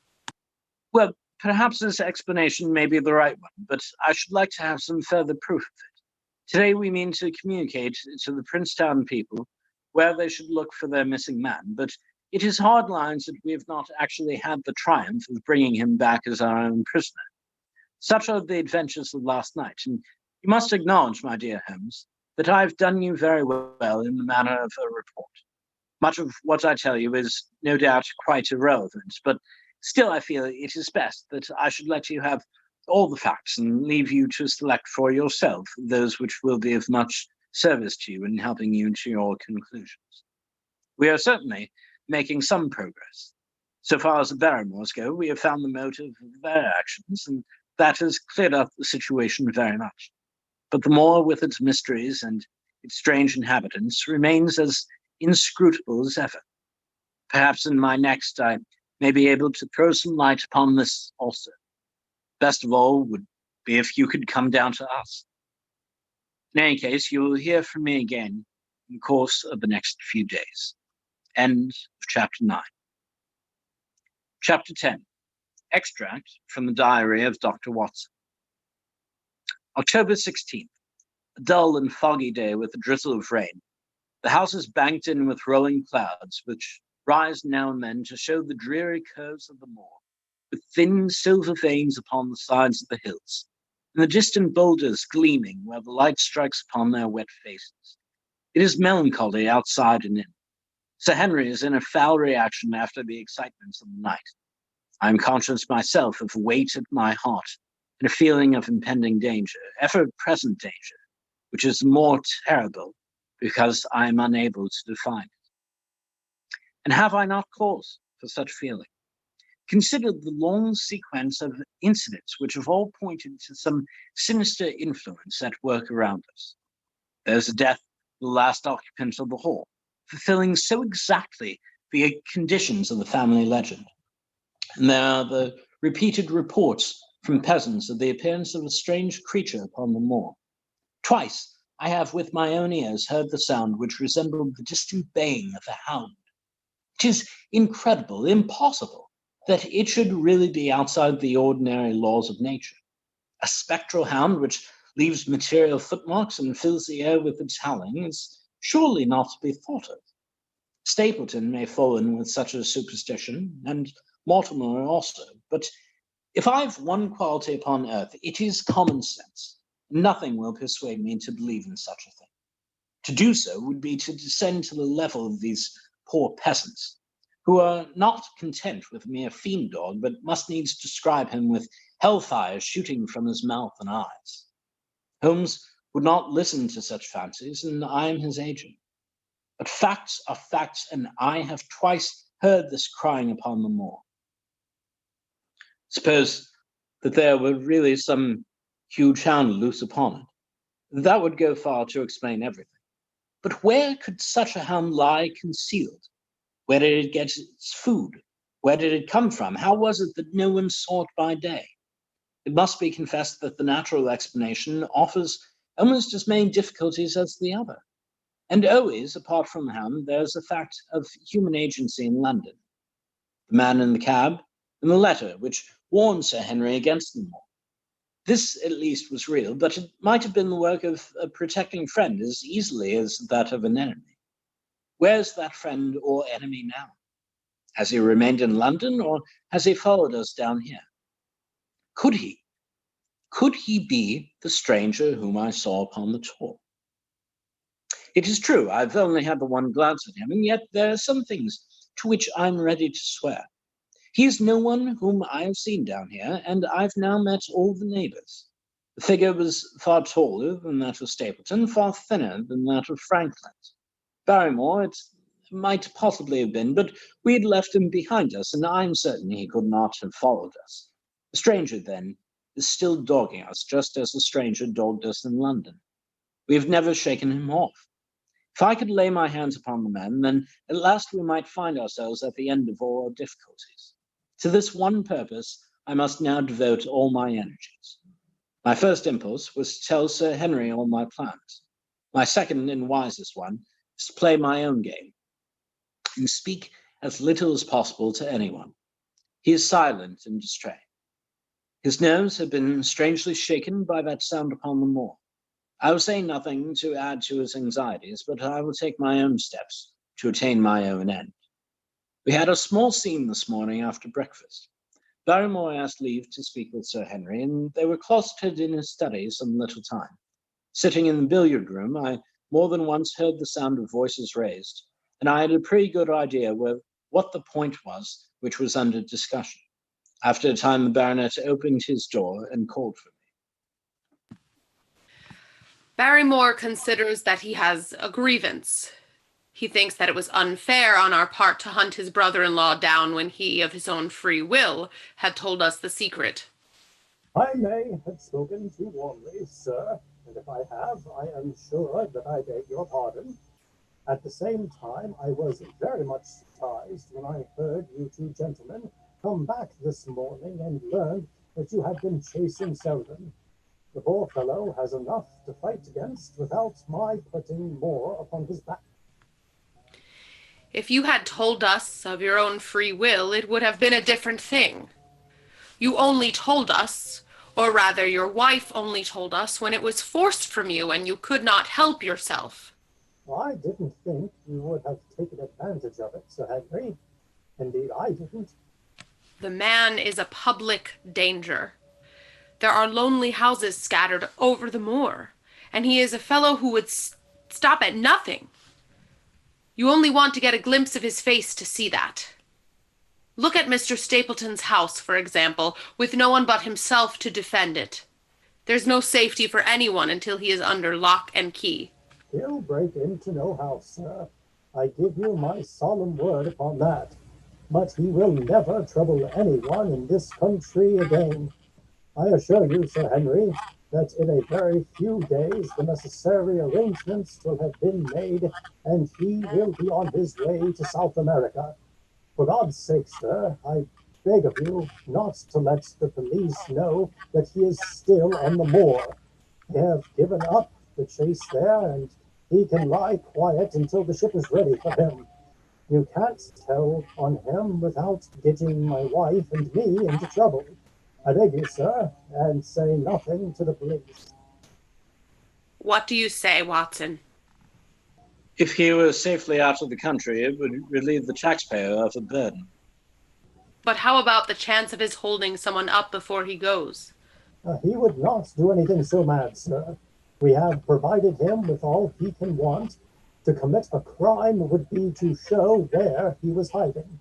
Well, perhaps this explanation may be the right one, but I should like to have some further proof of it. Today we mean to communicate to the Princetown people where they should look for their missing man, but it is hard lines that we have not actually had the triumph of bringing him back as our own prisoner. Such are the adventures of last night, and you must acknowledge, my dear Holmes, that I have done you very well in the manner of a report. Much of what I tell you is no doubt quite irrelevant, but still I feel it is best that I should let you have all the facts and leave you to select for yourself those which will be of much service to you in helping you to your conclusions. We are certainly making some progress. So far as the Barrymores go, we have found the motive of their actions, and that has cleared up the situation very much. But the moor with its mysteries and its strange inhabitants remains as inscrutable as ever. Perhaps in my next I may be able to throw some light upon this also. Best of all would be if you could come down to us. In any case, you will hear from me again in the course of the next few days. End of chapter 9. Chapter 10. Extract from the diary of Dr. Watson. October 16th. A dull and foggy day with a drizzle of rain. The house is banked in with rolling clouds, which rise now and then to show the dreary curves of the moor, with thin silver veins upon the sides of the hills, and the distant boulders gleaming where the light strikes upon their wet faces. It is melancholy outside and in. Sir Henry is in a foul reaction after the excitements of the night. I am conscious myself of a weight at my heart and a feeling of impending danger, ever-present danger, which is more terrible because I am unable to define it. And have I not cause for such feeling? Consider the long sequence of incidents which have all pointed to some sinister influence at work around us. There's the death of the last occupant of the hall, fulfilling so exactly the conditions of the family legend. And there are the repeated reports from peasants of the appearance of a strange creature upon the moor. Twice I have with my own ears heard the sound which resembled the distant baying of a hound. It is incredible, impossible, that it should really be outside the ordinary laws of nature. A spectral hound which leaves material footmarks and fills the air with its howling is surely not to be thought of. Stapleton may fall in with such a superstition, and Mortimer also, but if I've one quality upon earth, it is common sense. Nothing will persuade me to believe in such a thing. To do so would be to descend to the level of these poor peasants, who are not content with a mere fiend dog, but must needs describe him with hellfire shooting from his mouth and eyes. Holmes would not listen to such fancies, and I am his agent. But facts are facts, and I have twice heard this crying upon the moor. Suppose that there were really some huge hound loose upon it. That would go far to explain everything. But where could such a hound lie concealed? Where did it get its food? Where did it come from? How was it that no one saw it by day? It must be confessed that the natural explanation offers almost as many difficulties as the other. And always, apart from the hound, there's the fact of human agency in London. The man in the cab, and the letter which warned Sir Henry against them all. This, at least, was real, but it might have been the work of a protecting friend as easily as that of an enemy. Where's that friend or enemy now? Has he remained in London, or has he followed us down here? Could he? Could he be the stranger whom I saw upon the tor? It is true, I've only had the one glance at him, and yet there are some things to which I'm ready to swear. He is no one whom I have seen down here, and I've now met all the neighbours. The figure was far taller than that of Stapleton, far thinner than that of Franklin's. Barrymore it might possibly have been, but we had left him behind us, and I'm certain he could not have followed us. The stranger, then, is still dogging us, just as the stranger dogged us in London. We have never shaken him off. If I could lay my hands upon the man, then at last we might find ourselves at the end of all our difficulties. To this one purpose, I must now devote all my energies. My first impulse was to tell Sir Henry all my plans. My second and wisest one is to play my own game and speak as little as possible to anyone. He is silent and distrait. His nerves have been strangely shaken by that sound upon the moor. I will say nothing to add to his anxieties, but I will take my own steps to attain my own end. We had a small scene this morning after breakfast. Barrymore asked leave to speak with Sir Henry, and they were closeted in his study some little time. Sitting in the billiard room, I more than once heard the sound of voices raised, and I had a pretty good idea what the point was which was under discussion. After a time, the baronet opened his door and called for me. Barrymore considers that he has a grievance. He thinks that it was unfair on our part to hunt his brother-in-law down when he, of his own free will, had told us the secret. I may have spoken too warmly, sir, and if I have, I am sure that I beg your pardon. At the same time, I was very much surprised when I heard you two gentlemen come back this morning and learned that you had been chasing Selden. The poor fellow has enough to fight against without my putting more upon his back. If you had told us of your own free will, it would have been a different thing. You only told us, or rather your wife only told us, when it was forced from you and you could not help yourself. I didn't think you would have taken advantage of it, Sir Henry. Indeed, I didn't. The man is a public danger. There are lonely houses scattered over the moor, and he is a fellow who would stop at nothing. You only want to get a glimpse of his face to see that. Look at Mr. Stapleton's house, for example, with no one but himself to defend it. There's no safety for anyone until he is under lock and key. He'll break into no house, sir. I give you my solemn word upon that. But he will never trouble anyone in this country again. I assure you, Sir Henry, that in a very few days the necessary arrangements will have been made, and he will be on his way to South America. For God's sake, sir, I beg of you not to let the police know that he is still on the moor. They have given up the chase there, and he can lie quiet until the ship is ready for him. You can't tell on him without getting my wife and me into trouble. I beg you, sir, and say nothing to the police. What do you say, Watson? If he were safely out of the country, it would relieve the taxpayer of a burden. But how about the chance of his holding someone up before he goes? He would not do anything so mad, sir. We have provided him with all he can want. To commit a crime would be to show where he was hiding.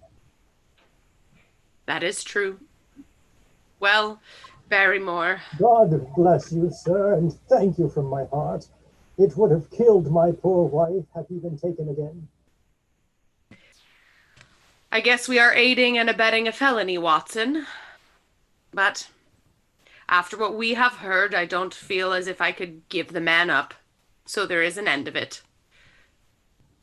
That is true. Well, Barrymore. God bless you, sir, and thank you from my heart. It would have killed my poor wife had he been taken again. I guess we are aiding and abetting a felony, Watson. But after what we have heard, I don't feel as if I could give the man up. So there is an end of it.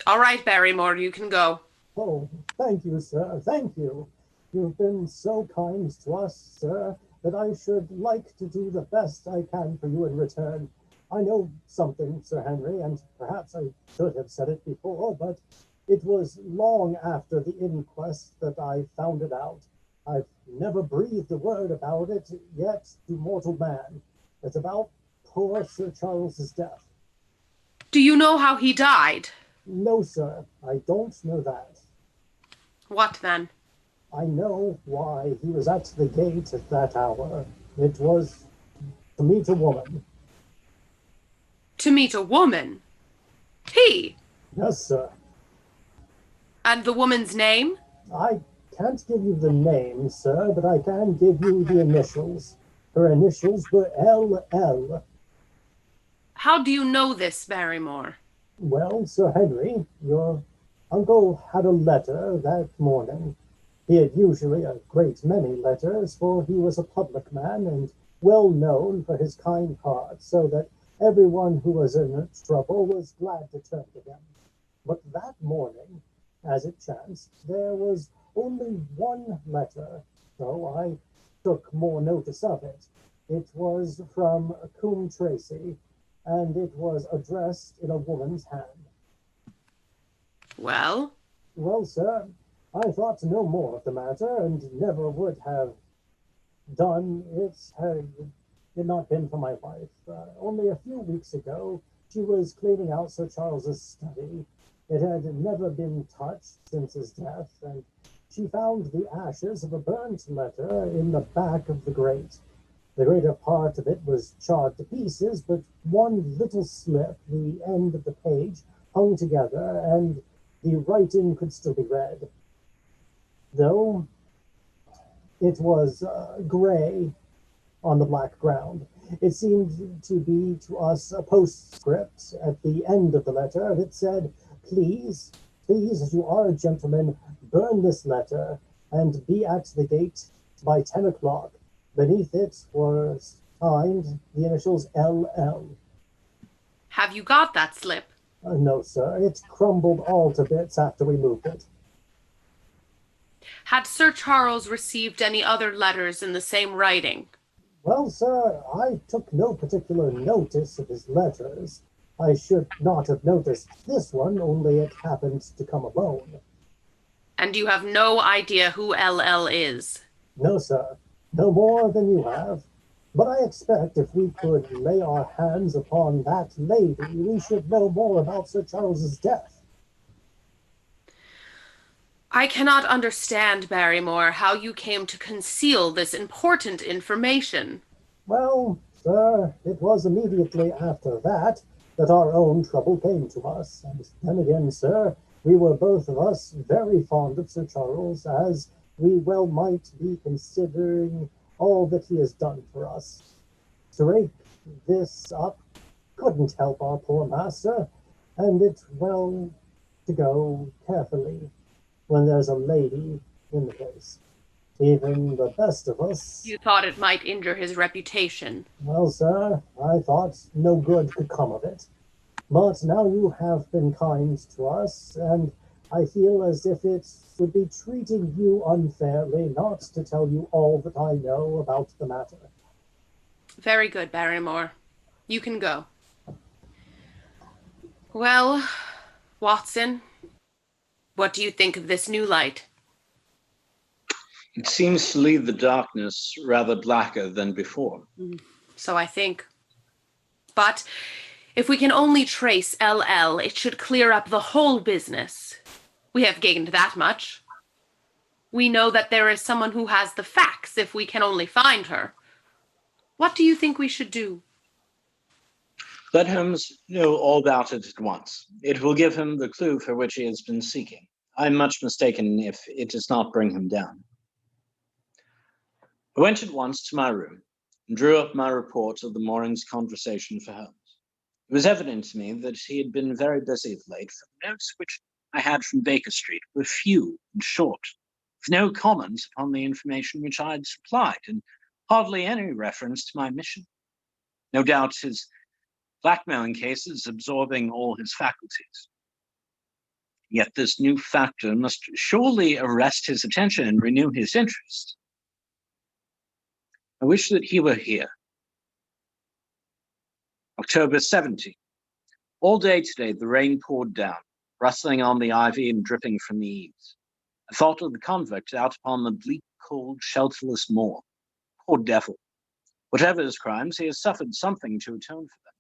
All right, Barrymore, you can go. Oh, thank you, sir, thank you. You've been so kind to us, sir, that I should like to do the best I can for you in return. I know something, Sir Henry, and perhaps I should have said it before, but it was long after the inquest that I found it out. I've never breathed a word about it yet to mortal man. It's about poor Sir Charles's death. Do you know how he died? No, sir, I don't know that. What then? I know why he was at the gate at that hour. It was to meet a woman. To meet a woman? He? Yes, sir. And the woman's name? I can't give you the name, sir, but I can give you the initials. Her initials were LL. How do you know this, Barrymore? Well, Sir Henry, your uncle had a letter that morning. He had usually a great many letters, for he was a public man and well known for his kind heart, so that everyone who was in trouble was glad to turn to him. But that morning, as it chanced, there was only one letter, so I took more notice of it. It was from Coombe Tracy, and it was addressed in a woman's hand. Well? Well, sir, I thought no more of the matter, and never would have done it had it not been for my wife. Only a few weeks ago, she was cleaning out Sir Charles's study. It had never been touched since his death, and she found the ashes of a burnt letter in the back of the grate. The greater part of it was charred to pieces, but one little slip, the end of the page, hung together, and the writing could still be read. Though it was gray on the black ground. It seemed to be to us a postscript at the end of the letter that said, please, as you are a gentleman, burn this letter and be at the gate by 10 o'clock. Beneath it were signed the initials LL. Have you got that slip? No, sir. It crumbled all to bits after we moved it. Had Sir Charles received any other letters in the same writing? Well, sir, I took no particular notice of his letters. I should not have noticed this one, only it happened to come alone. And you have no idea who LL is? No, sir. No more than you have. But I expect if we could lay our hands upon that lady, we should know more about Sir Charles's death. I cannot understand, Barrymore, how you came to conceal this important information. Well, sir, it was immediately after that our own trouble came to us. And then again, sir, we were both of us very fond of Sir Charles, as we well might be considering all that he has done for us. To rake this up couldn't help our poor master, and it's well to go carefully when there's a lady in the place. Even the best of us. You thought it might injure his reputation. Well, sir, I thought no good could come of it. But now you have been kind to us, and I feel as if it would be treating you unfairly not to tell you all that I know about the matter. Very good, Barrymore. You can go. Well, Watson, what do you think of this new light? It seems to leave the darkness rather blacker than before. So I think. But if we can only trace LL, it should clear up the whole business. We have gained that much. We know that there is someone who has the facts if we can only find her. What do you think we should do? Let Holmes know all about it at once. It will give him the clue for which he has been seeking. I'm much mistaken if it does not bring him down. I went at once to my room and drew up my report of the morning's conversation for Holmes. It was evident to me that he had been very busy of late, for the notes which I had from Baker Street were few and short, with no comment upon the information which I had supplied, and hardly any reference to my mission. No doubt his blackmailing case is absorbing all his faculties. Yet this new factor must surely arrest his attention and renew his interest. I wish that he were here. October 17th. All day today the rain poured down, rustling on the ivy and dripping from the eaves. I thought of the convict out upon the bleak, cold, shelterless moor. Poor devil. Whatever his crimes, he has suffered something to atone for them.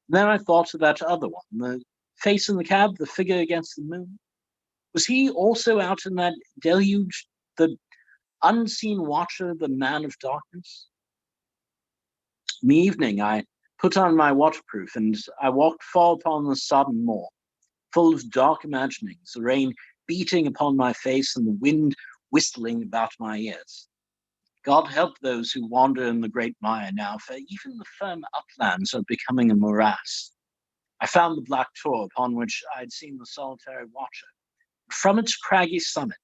And then I thought of that other one, the face in the cab, the figure against the moon. Was he also out in that deluge, the unseen watcher, the man of darkness? In the evening, I put on my waterproof, and I walked far upon the sodden moor, full of dark imaginings, the rain beating upon my face and the wind whistling about my ears. God help those who wander in the great mire now, for even the firm uplands are becoming a morass. I found the black tor upon which I had seen the solitary watcher. From its craggy summit,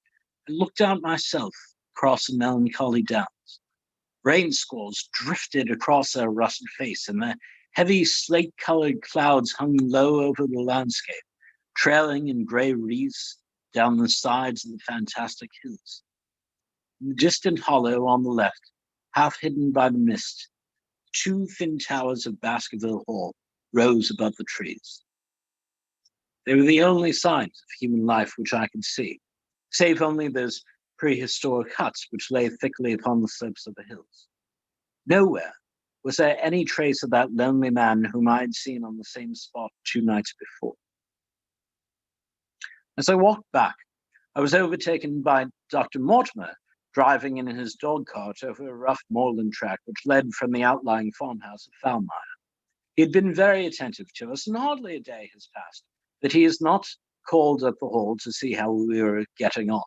I looked out myself across the melancholy downs. Rain squalls drifted across their rusted face, and their heavy slate-colored clouds hung low over the landscape, trailing in gray wreaths down the sides of the fantastic hills. In the distant hollow on the left, half hidden by the mist, two thin towers of Baskerville Hall rose above the trees. They were the only signs of human life which I could see, save only those prehistoric huts which lay thickly upon the slopes of the hills. Nowhere was there any trace of that lonely man whom I had seen on the same spot 2 nights before. As I walked back, I was overtaken by Dr. Mortimer, driving in his dog cart over a rough moorland track which led from the outlying farmhouse of Foulmire. He had been very attentive to us, and hardly a day has passed that he has not called at the hall to see how we were getting on.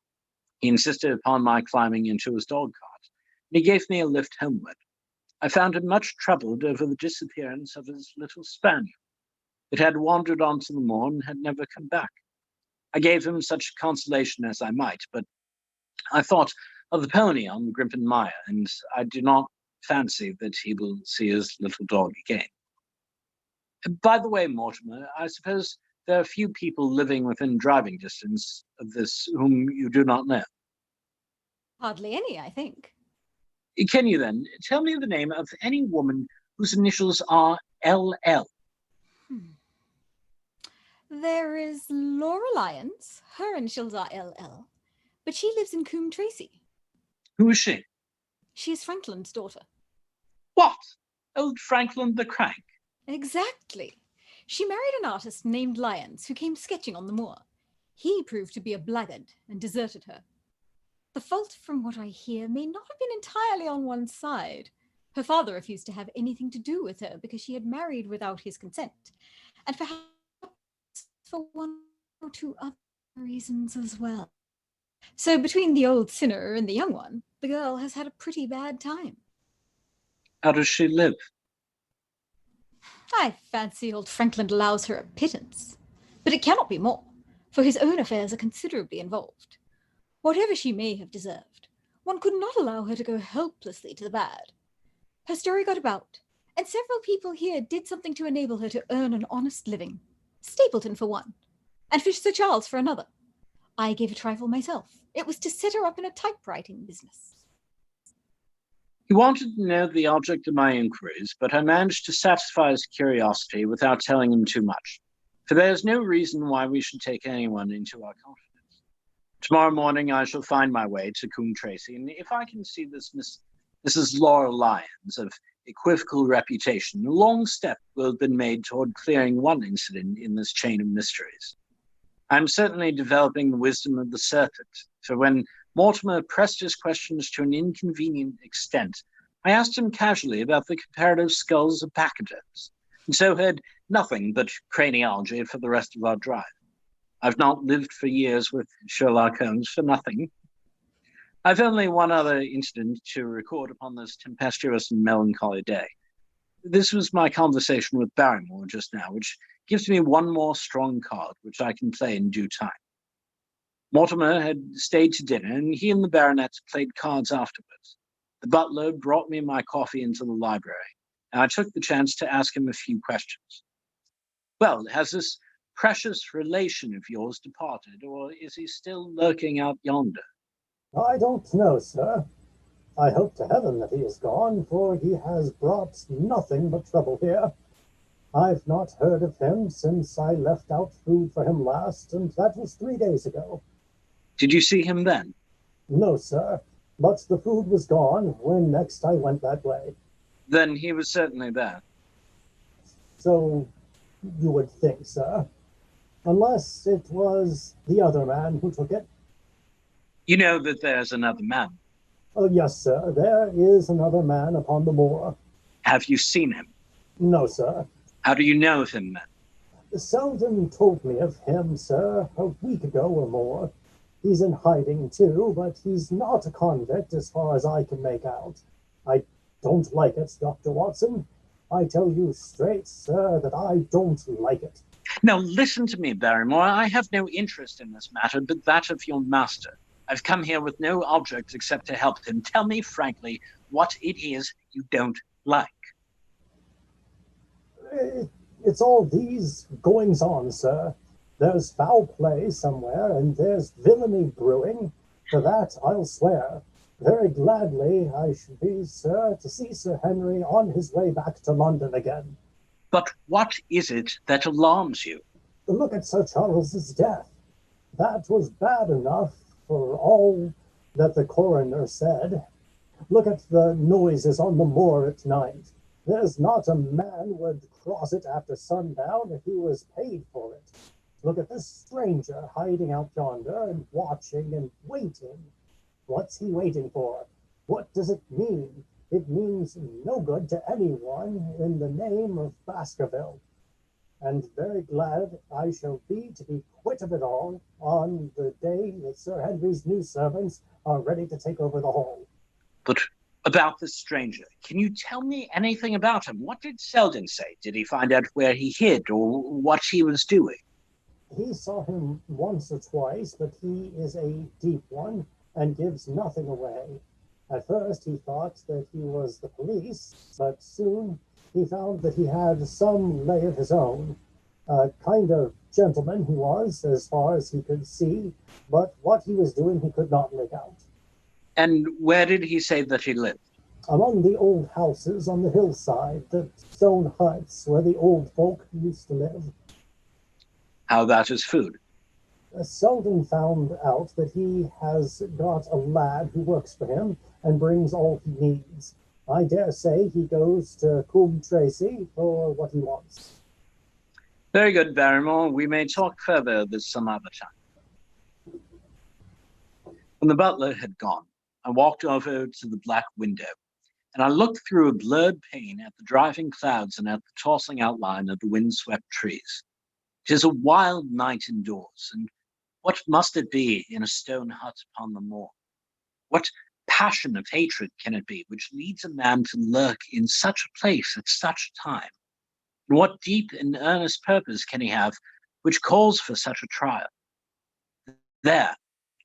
He insisted upon my climbing into his dog cart, and he gave me a lift homeward. I found him much troubled over the disappearance of his little spaniel. It had wandered onto the moor and had never come back. I gave him such consolation as I might, but I thought of the pony on Grimpen Mire, and I do not fancy that he will see his little dog again. By the way, Mortimer, I suppose there are few people living within driving distance of this whom you do not know. Hardly any, I think. Can you then tell me the name of any woman whose initials are LL? There is Laura Lyons. Her initials are LL. but she lives in Coombe Tracy. Who is she? She is Franklin's daughter. What? Old Franklin the Crank? Exactly. She married an artist named Lyons who came sketching on the moor. He proved to be a blackguard and deserted her. The fault, from what I hear, may not have been entirely on one side. Her father refused to have anything to do with her because she had married without his consent, and perhaps for one or two other reasons as well. So between the old sinner and the young one, the girl has had a pretty bad time. How does she live? I fancy old Franklin allows her a pittance, but it cannot be more, for his own affairs are considerably involved. Whatever she may have deserved, one could not allow her to go helplessly to the bad. Her story got about, and several people here did something to enable her to earn an honest living. Stapleton for one, and Sir Charles for another. I gave a trifle myself. It was to set her up in a typewriting business. He wanted to know the object of my inquiries, but I managed to satisfy his curiosity without telling him too much, for there is no reason why we should take anyone into our confidence. Tomorrow morning I shall find my way to Coombe Tracy, and if I can see this Mrs. Laura Lyons of equivocal reputation, a long step will have been made toward clearing one incident in this chain of mysteries. I'm certainly developing the wisdom of the serpent, for when Mortimer pressed his questions to an inconvenient extent, I asked him casually about the comparative skulls of pachyderms, and so heard nothing but craniology for the rest of our drive. I've not lived for years with Sherlock Holmes for nothing. I've only one other incident to record upon this tempestuous and melancholy day. This was my conversation with Barrymore just now, which gives me one more strong card, which I can play in due time. Mortimer had stayed to dinner, and he and the baronet played cards afterwards. The butler brought me my coffee into the library, and I took the chance to ask him a few questions. Well, has this precious relation of yours departed, or is he still lurking out yonder? I don't know, sir. I hope to heaven that he is gone, for he has brought nothing but trouble here. I've not heard of him since I left out food for him last, and that was 3 days ago. Did you see him then? No, sir, but the food was gone when next I went that way. Then he was certainly there. So you would think, sir. Unless it was the other man who took it. You know that there's another man. Oh, yes, sir, there is another man upon the moor. Have you seen him? No, sir. How do you know of him then? Selden told me of him, sir, a week ago or more. He's in hiding, too, but he's not a convict as far as I can make out. I don't like it, Dr. Watson. I tell you straight, sir, that I don't like it. Now, listen to me, Barrymore. I have no interest in this matter but that of your master. I've come here with no object except to help him. Tell me frankly what it is you don't like. It's all these goings-on, sir. There's foul play somewhere, and there's villainy brewing. To that I'll swear. Very gladly I should be, sir, to see Sir Henry on his way back to London again. But what is it that alarms you? Look at Sir Charles's death. That was bad enough for all that the coroner said. Look at the noises on the moor at night. There's not a man would cross it after sundown if he was paid for it. Look at this stranger hiding out yonder and watching and waiting. What's he waiting for? What does it mean? It means no good to anyone in the name of Baskerville. And very glad I shall be to be quit of it all on the day that Sir Henry's new servants are ready to take over the hall. But about this stranger, can you tell me anything about him? What did Selden say? Did he find out where he hid or what he was doing? He saw him once or twice, but he is a deep one and gives nothing away. At first he thought that he was the police, but soon he found that he had some lay of his own. A kind of gentleman he was, as far as he could see, but what he was doing he could not make out. And where did he say that he lived? Among the old houses on the hillside, the stone huts where the old folk used to live. How about his food? Selden found out that he has got a lad who works for him and brings all he needs. I dare say he goes to Coombe Tracy for what he wants. Very good, Barrymore. We may talk further this some other time. When the butler had gone, I walked over to the black window, and I looked through a blurred pane at the driving clouds and at the tossing outline of the windswept trees. It is a wild night indoors, and what must it be in a stone hut upon the moor? What passion of hatred can it be which leads a man to lurk in such a place at such a time? And what deep and earnest purpose can he have which calls for such a trial? There,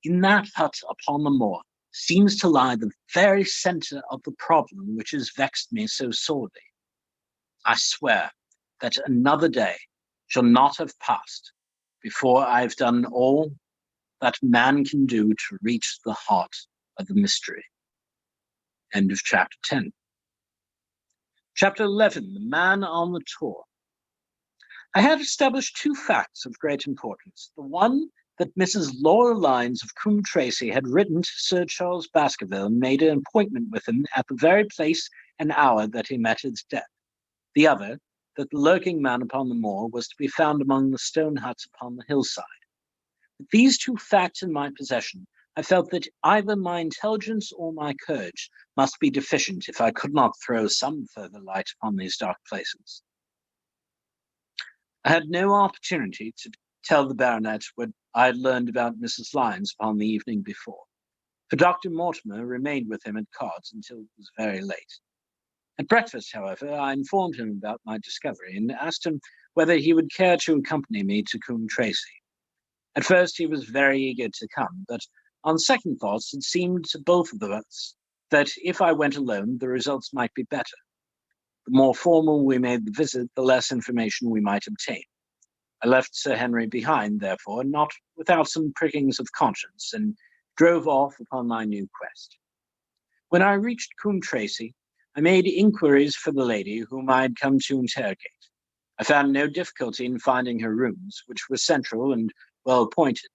in that hut upon the moor, seems to lie the very center of the problem which has vexed me so sorely. I swear that another day shall not have passed before I have done all that man can do to reach the heart of the mystery. End of chapter 10. Chapter 11, The Man on the Tour. I had established two facts of great importance. The one, that Mrs. Laura Lyons of Coombe Tracy had written to Sir Charles Baskerville and made an appointment with him at the very place and hour that he met his death. The other, that the lurking man upon the moor was to be found among the stone huts upon the hillside. With these two facts in my possession, I felt that either my intelligence or my courage must be deficient if I could not throw some further light upon these dark places. I had no opportunity to tell the baronet what I had learned about Mrs. Lyons upon the evening before, for Dr. Mortimer remained with him at cards until it was very late. At breakfast, however, I informed him about my discovery and asked him whether he would care to accompany me to Coombe Tracy. At first he was very eager to come, but on second thoughts it seemed to both of us that if I went alone, the results might be better. The more formal we made the visit, the less information we might obtain. I left Sir Henry behind, therefore, not without some prickings of conscience, and drove off upon my new quest. When I reached Coombe Tracy, I made inquiries for the lady whom I had come to interrogate. I found no difficulty in finding her rooms, which were central and well appointed.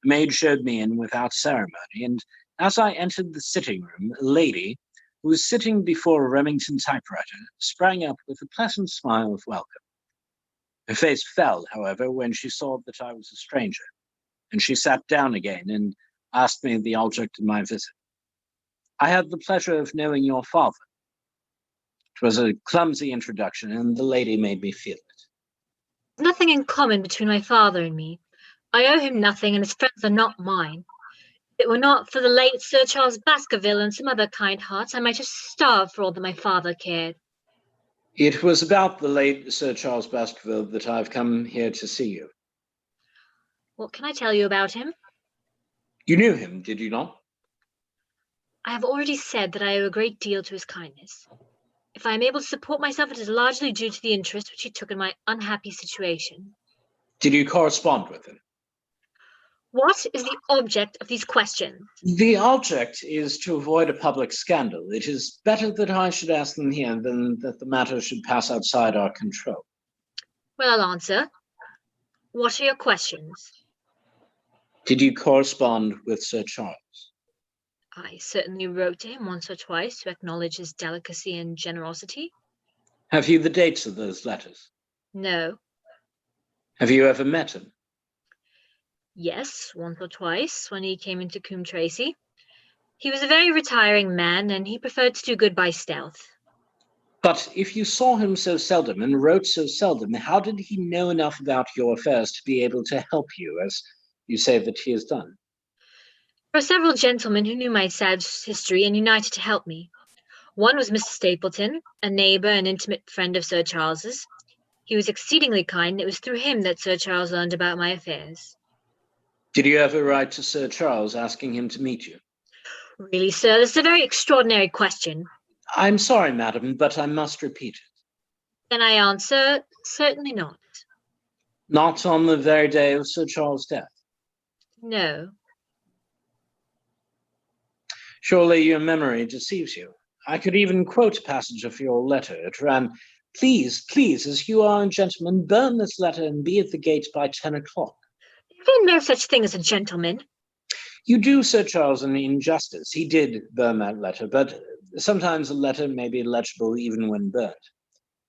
The maid showed me in without ceremony, and as I entered the sitting room, a lady, who was sitting before a Remington typewriter, sprang up with a pleasant smile of welcome. Her face fell, however, when she saw that I was a stranger, and she sat down again and asked me the object of my visit. I had the pleasure of knowing your father. It was a clumsy introduction, and the lady made me feel it. Nothing in common between my father and me. I owe him nothing, and his friends are not mine. If it were not for the late Sir Charles Baskerville and some other kind hearts, I might have starved for all that my father cared. It was about the late Sir Charles Baskerville that I've come here to see you. What can I tell you about him? You knew him, did you not? I have already said that I owe a great deal to his kindness. If I am able to support myself, it is largely due to the interest which he took in my unhappy situation. Did you correspond with him? What is the object of these questions? The object is to avoid a public scandal. It is better that I should ask them here than that the matter should pass outside our control. Well, I'll answer. What are your questions? Did you correspond with Sir Charles? I certainly wrote to him once or twice to acknowledge his delicacy and generosity. Have you the dates of those letters? No. Have you ever met him? Yes, once or twice, when he came into Coombe Tracy. He was a very retiring man, and he preferred to do good by stealth. But if you saw him so seldom and wrote so seldom, how did he know enough about your affairs to be able to help you, as you say that he has done? There were several gentlemen who knew my sad history and united to help me. One was Mr. Stapleton, a neighbour and intimate friend of Sir Charles's. He was exceedingly kind, and it was through him that Sir Charles learned about my affairs. Did you ever write to Sir Charles asking him to meet you? Really, sir, this is a very extraordinary question. I'm sorry, madam, but I must repeat it. Then I answer, certainly not. Not on the very day of Sir Charles' death? No. Surely your memory deceives you. I could even quote a passage of your letter. It ran, "Please, please, as you are a gentleman, burn this letter and be at the gate by 10 o'clock. They There's no such thing as a gentleman. You do Sir Charles an injustice. He did burn that letter, but sometimes a letter may be legible even when burnt.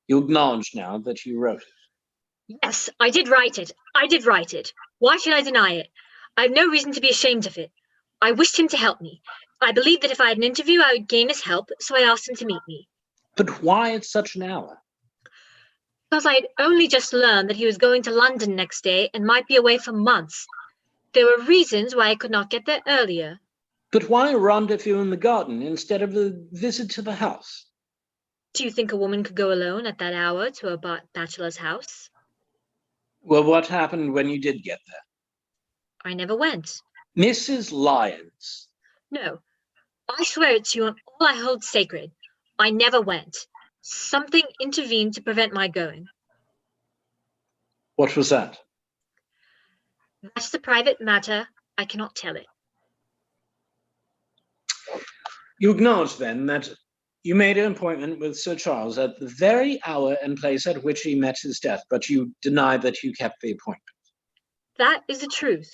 You acknowledge now that you wrote it. Yes, I did write it. I did write it. Why should I deny it? I have no reason to be ashamed of it. I wished him to help me. I believed that if I had an interview, I would gain his help, so I asked him to meet me. But why at such an hour? Because I had only just learned that he was going to London next day and might be away for months. There were reasons why I could not get there earlier. But why a rendezvous in the garden instead of a visit to the house? Do you think a woman could go alone at that hour to a bachelor's house? Well, what happened when you did get there? I never went. Mrs. Lyons. No, I swear it to you on all I hold sacred. I never went. Something intervened to prevent my going. What was that? That's a private matter. I cannot tell it. You acknowledge then that you made an appointment with Sir Charles at the very hour and place at which he met his death, but you deny that you kept the appointment. That is the truth.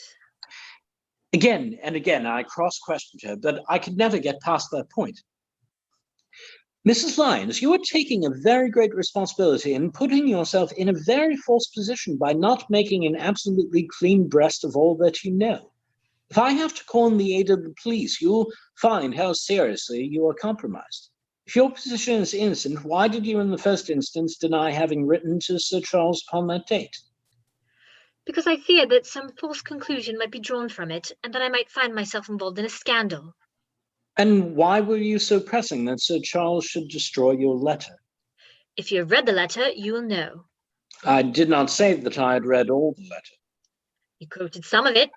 Again and again, I cross-questioned her, but I could never get past that point. Mrs. Lyons, you are taking a very great responsibility and putting yourself in a very false position by not making an absolutely clean breast of all that you know. If I have to call in the aid of the police, you'll find how seriously you are compromised. If your position is innocent, why did you in the first instance deny having written to Sir Charles upon that date? Because I feared that some false conclusion might be drawn from it, and that I might find myself involved in a scandal. And why were you so pressing that Sir Charles should destroy your letter? If you have read the letter, you will know. I did not say that I had read all the letter. You quoted some of it.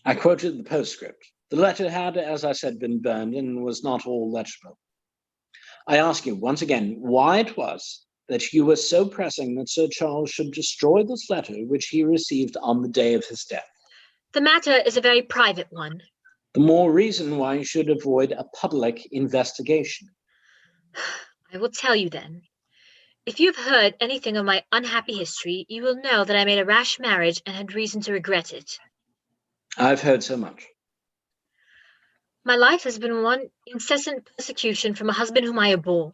I quoted the postscript. The letter had, as I said, been burned and was not all legible. I ask you once again why it was that you were so pressing that Sir Charles should destroy this letter which he received on the day of his death. The matter is a very private one. The more reason why you should avoid a public investigation. I will tell you then. If you have heard anything of my unhappy history, you will know that I made a rash marriage and had reason to regret it. I've heard so much. My life has been one incessant persecution from a husband whom I abhor.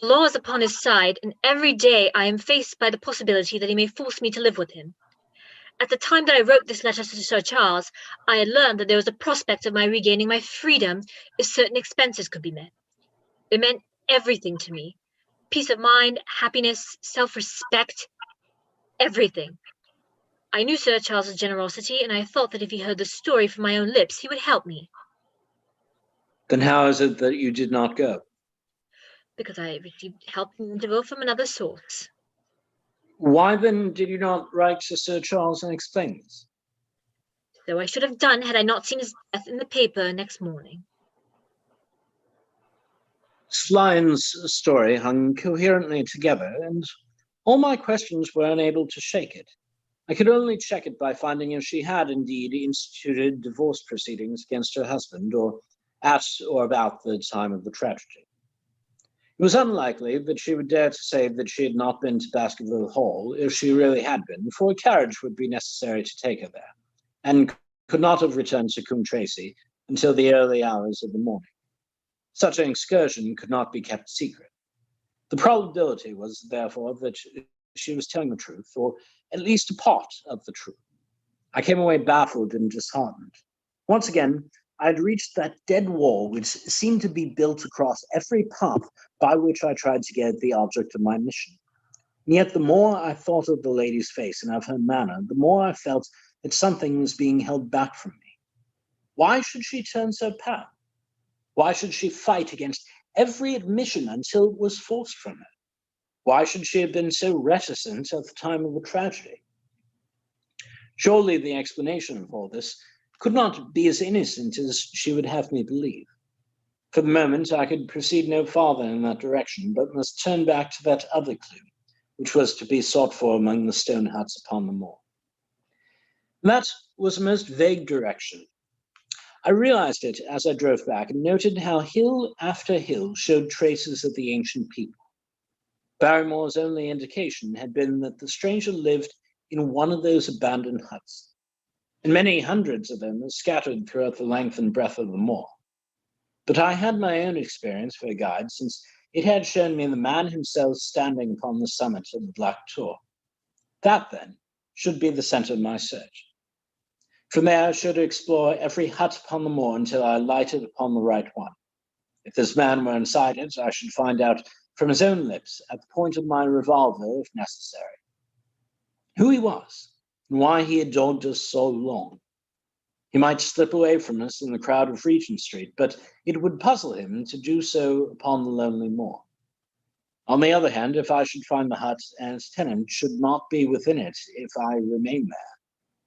The law is upon his side, and every day I am faced by the possibility that he may force me to live with him. At the time that I wrote this letter to Sir Charles, I had learned that there was a prospect of my regaining my freedom if certain expenses could be met. It meant everything to me. Peace of mind, happiness, self-respect, everything. I knew Sir Charles's generosity, and I thought that if he heard the story from my own lips, he would help me. Then how is it that you did not go? Because I received help in the interval from another source. Why then did you not write to Sir Charles and explain this? So I should have done had I not seen his death in the paper next morning. Lyons' story hung coherently together, and all my questions were unable to shake it. I could only check it by finding if she had indeed instituted divorce proceedings against her husband, or at or about the time of the tragedy. It was unlikely that she would dare to say that she had not been to Baskerville Hall if she really had been, for a carriage would be necessary to take her there, and could not have returned to Coombe Tracy until the early hours of the morning. Such an excursion could not be kept secret. The probability was, therefore, that she was telling the truth, or at least a part of the truth. I came away baffled and disheartened. Once again, I had reached that dead wall which seemed to be built across every path by which I tried to get at the object of my mission. And yet the more I thought of the lady's face and of her manner, the more I felt that something was being held back from me. Why should she turn so pale? Why should she fight against every admission until it was forced from her? Why should she have been so reticent at the time of the tragedy? Surely the explanation of all this could not be as innocent as she would have me believe. For the moment, I could proceed no farther in that direction, but must turn back to that other clue, which was to be sought for among the stone huts upon the moor. That was a most vague direction. I realized it as I drove back and noted how hill after hill showed traces of the ancient people. Barrymore's only indication had been that the stranger lived in one of those abandoned huts. and many hundreds of them are scattered throughout the length and breadth of the moor. But I had my own experience for a guide, since it had shown me the man himself standing upon the summit of the Black Tor. That, then, should be the centre of my search. From there, I should explore every hut upon the moor until I lighted upon the right one. If this man were inside it, I should find out from his own lips, at the point of my revolver, if necessary, who he was and why he had dogged us so long. He might slip away from us in the crowd of Regent Street, but it would puzzle him to do so upon the lonely moor. On the other hand, if I should find the hut and its tenant should not be within it if I remain there,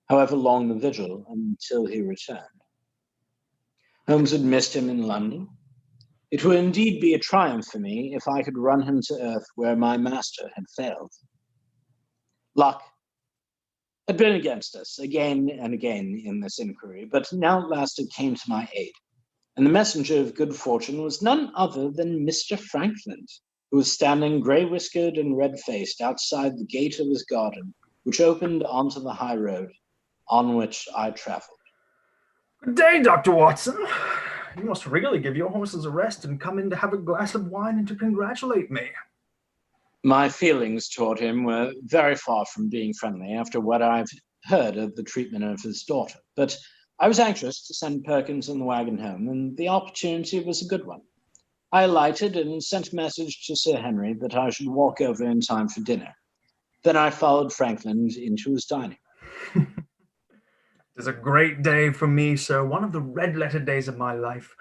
however long the vigil, until he returned. Holmes had missed him in London. It would indeed be a triumph for me if I could run him to earth where my master had failed. Luck had been against us again and again in this inquiry, but now at last it came to my aid, and the messenger of good fortune was none other than Mr. Frankland, who was standing grey-whiskered and red-faced outside the gate of his garden, which opened onto the high road on which I travelled. Good day, Dr. Watson. You must really give your horses a rest and come in to have a glass of wine and to congratulate me. My feelings toward him were very far from being friendly after what I've heard of the treatment of his daughter, but I was anxious to send Perkins and the wagon home, and the opportunity was a good one. I alighted and sent a message to Sir Henry that I should walk over in time for dinner. Then I followed Frankland into his dining. It is a great day for me, sir, one of the red-letter days of my life.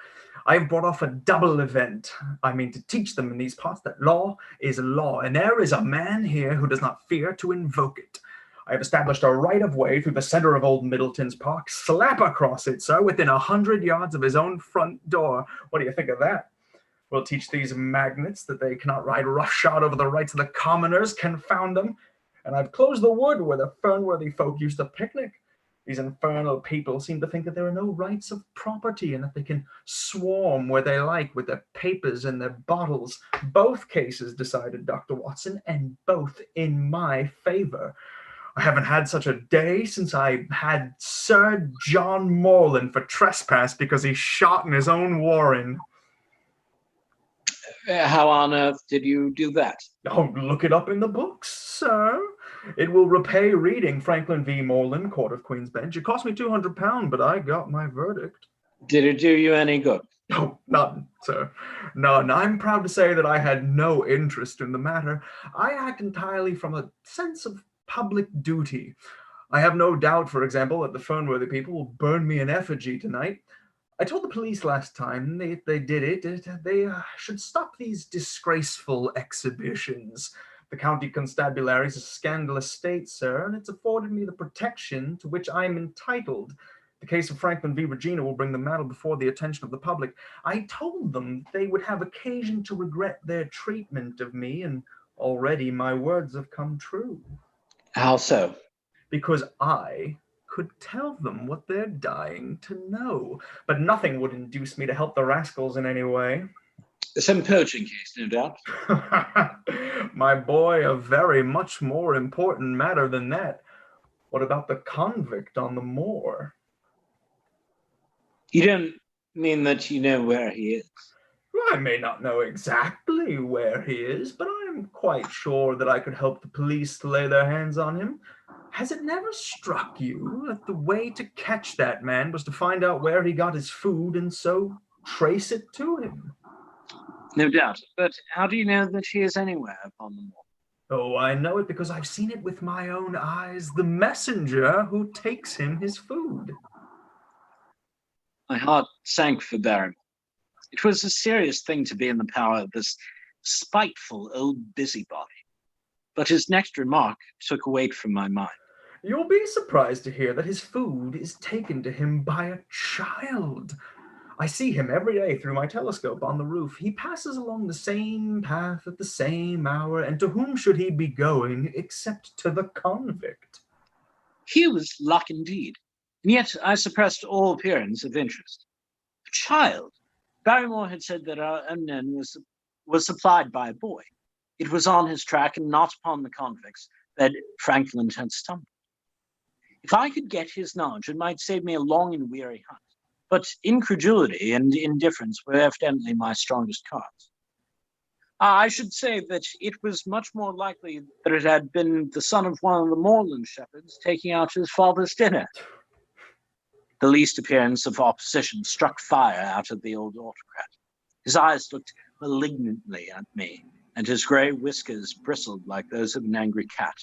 I have brought off a double event. I mean to teach them in these parts that law is law, and there is a man here who does not fear to invoke it. I have established a right-of-way through the center of Old Middleton's Park, slap across it, sir, within 100 yards of his own front door. What do you think of that? We'll teach these magnates that they cannot ride roughshod over the rights of the commoners, confound them. And I've closed the wood where the Fernworthy folk used to picnic. These infernal people seem to think that there are no rights of property and that they can swarm where they like with their papers and their bottles. Both cases decided, Dr. Watson, and both in my favor. I haven't had such a day since I had Sir John Morland for trespass because he shot in his own warren. How on earth did you do that? Oh, look it up in the books, sir. It will repay reading Franklin v. Morland, Court of Queen's Bench. It cost me £200, but I got my verdict. Did it do you any good? Oh, none, sir. None. I'm proud to say that I had no interest in the matter. I act entirely from a sense of public duty. I have no doubt, for example, that the Fernworthy people will burn me in effigy tonight. I told the police last time they did it, they should stop these disgraceful exhibitions. The county constabulary is a scandalous state, sir, and it's afforded me the protection to which I am entitled. The case of Franklin v. Regina will bring the matter before the attention of the public. I told them they would have occasion to regret their treatment of me, and already my words have come true. How so? Because I could tell them what they're dying to know, but nothing would induce me to help the rascals in any way. Some poaching case, no doubt. My boy, a very much more important matter than that. What about the convict on the moor? You don't mean that you know where he is? I may not know exactly where he is, but I am quite sure that I could help the police to lay their hands on him. Has it never struck you that the way to catch that man was to find out where he got his food and so trace it to him? No doubt, but how do you know that he is anywhere upon the moor? Oh, I know it because I've seen it with my own eyes, the messenger who takes him his food. My heart sank for Barrymore. It was a serious thing to be in the power of this spiteful old busybody, but his next remark took a weight from my mind. You'll be surprised to hear that his food is taken to him by a child. I see him every day through my telescope on the roof. He passes along the same path at the same hour, and to whom should he be going except to the convict? He was luck indeed, and yet I suppressed all appearance of interest. A child! Barrymore had said that our unknown was supplied by a boy. It was on his track and not upon the convicts that Frankland had stumbled. If I could get his knowledge, it might save me a long and weary hunt. But incredulity and indifference were evidently my strongest cards. I should say that it was much more likely that it had been the son of one of the moorland shepherds taking out his father's dinner. The least appearance of opposition struck fire out of the old autocrat. His eyes looked malignantly at me, and his grey whiskers bristled like those of an angry cat.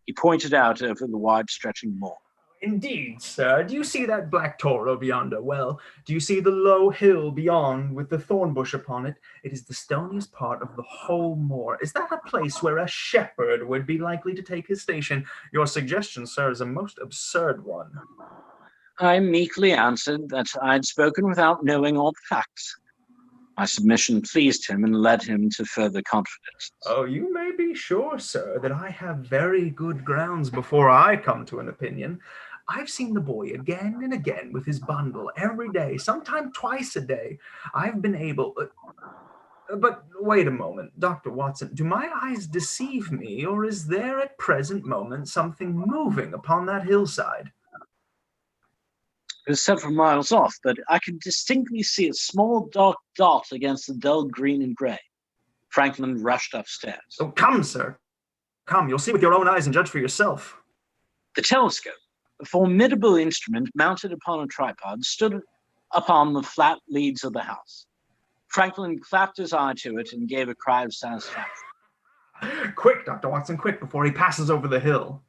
He pointed out over the wide-stretching moor. Indeed, sir. Do you see that black tor over yonder? Well, do you see the low hill beyond with the thorn bush upon it? It is the stoniest part of the whole moor. Is that a place where a shepherd would be likely to take his station? Your suggestion, sir, is a most absurd one. I meekly answered that I'd spoken without knowing all the facts. My submission pleased him and led him to further confidence. Oh, you may be sure, sir, that I have very good grounds before I come to an opinion. I've seen the boy again and again with his bundle every day, sometime twice a day. I've been able... But wait a moment, Dr. Watson, do my eyes deceive me, or is there at present moment something moving upon that hillside? It was several miles off, but I could distinctly see a small dark dot against the dull green and grey. Franklin rushed upstairs. Oh, come, sir. Come, you'll see with your own eyes and judge for yourself. The telescope, a formidable instrument mounted upon a tripod, stood upon the flat leads of the house. Franklin clapped his eye to it and gave a cry of satisfaction. Quick, Dr. Watson, quick, before he passes over the hill.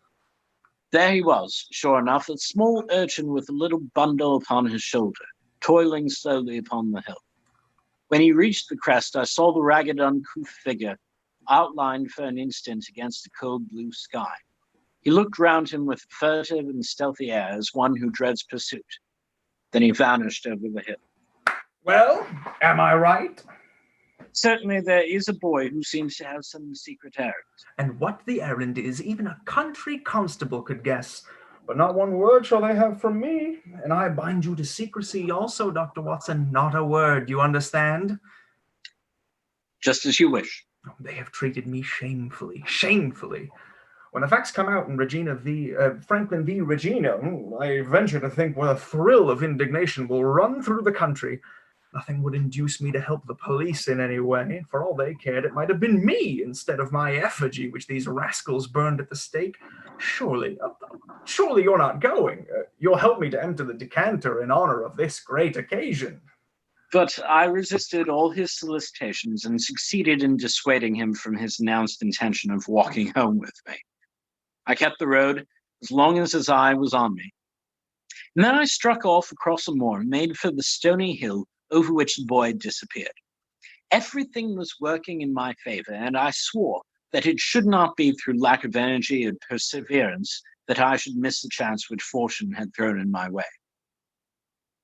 There he was, sure enough, a small urchin with a little bundle upon his shoulder, toiling slowly upon the hill. When he reached the crest, I saw the ragged, uncouth figure outlined for an instant against the cold blue sky. He looked round him with a furtive and stealthy air, as one who dreads pursuit. Then he vanished over the hill. Well, am I right? Certainly there is a boy who seems to have some secret errand. And what the errand is, even a country constable could guess. But not one word shall they have from me. And I bind you to secrecy also, Dr. Watson. Not a word, you understand? Just as you wish. They have treated me shamefully, shamefully. When the facts come out in Franklin v. Regina, I venture to think what a thrill of indignation will run through the country. Nothing would induce me to help the police in any way. For all they cared, it might have been me instead of my effigy, which these rascals burned at the stake. Surely you're not going. You'll help me to empty the decanter in honor of this great occasion. But I resisted all his solicitations and succeeded in dissuading him from his announced intention of walking home with me. I kept the road as long as his eye was on me. And then I struck off across a moor and made for the stony hill over which the boy had disappeared. Everything was working in my favor, and I swore that it should not be through lack of energy and perseverance that I should miss the chance which fortune had thrown in my way.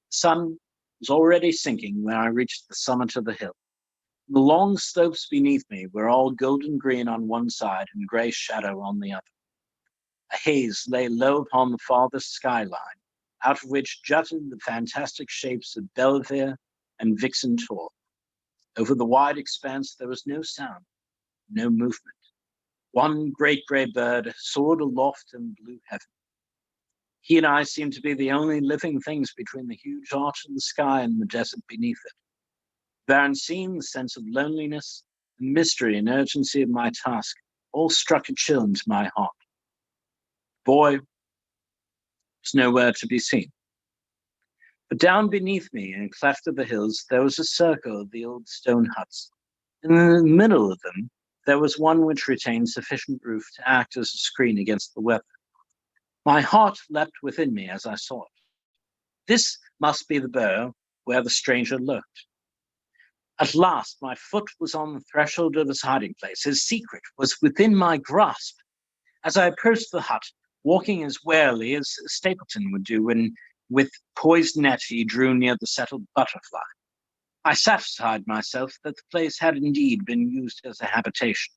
The sun was already sinking when I reached the summit of the hill. The long slopes beneath me were all golden green on one side and grey shadow on the other. A haze lay low upon the farthest skyline, out of which jutted the fantastic shapes of Belvedere and Vixen Tor. Over the wide expanse there was no sound, no movement. One great grey bird soared aloft in blue heaven. He and I seemed to be the only living things between the huge arch of the sky and the desert beneath it. The barren scene, the sense of loneliness, the mystery and urgency of my task all struck a chill into my heart. The boy was nowhere to be seen. But down beneath me, in a cleft of the hills, there was a circle of the old stone huts. In the middle of them, there was one which retained sufficient roof to act as a screen against the weather. My heart leapt within me as I saw it. This must be the burrow where the stranger lurked. At last, my foot was on the threshold of his hiding place. His secret was within my grasp. As I approached the hut, walking as warily as Stapleton would do when, with poised net, he drew near the settled butterfly, I satisfied myself that the place had indeed been used as a habitation.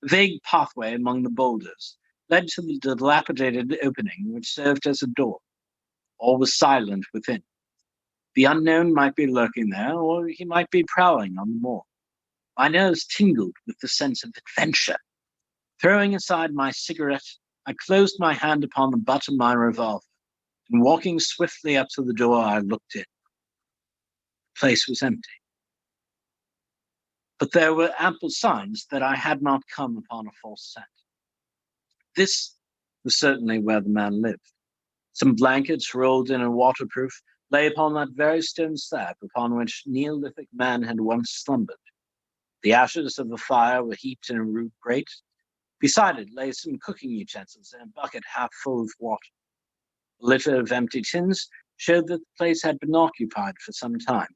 The vague pathway among the boulders led to the dilapidated opening which served as a door. All was silent within. The unknown might be lurking there, or he might be prowling on the moor. My nerves tingled with the sense of adventure. Throwing aside my cigarette, I closed my hand upon the butt of my revolver, and walking swiftly up to the door, I looked in. The place was empty. But there were ample signs that I had not come upon a false scent. This was certainly where the man lived. Some blankets rolled in and waterproof lay upon that very stone slab upon which Neolithic man had once slumbered. The ashes of the fire were heaped in a rude grate. Beside it lay some cooking utensils and a bucket half full of water. A litter of empty tins showed that the place had been occupied for some time.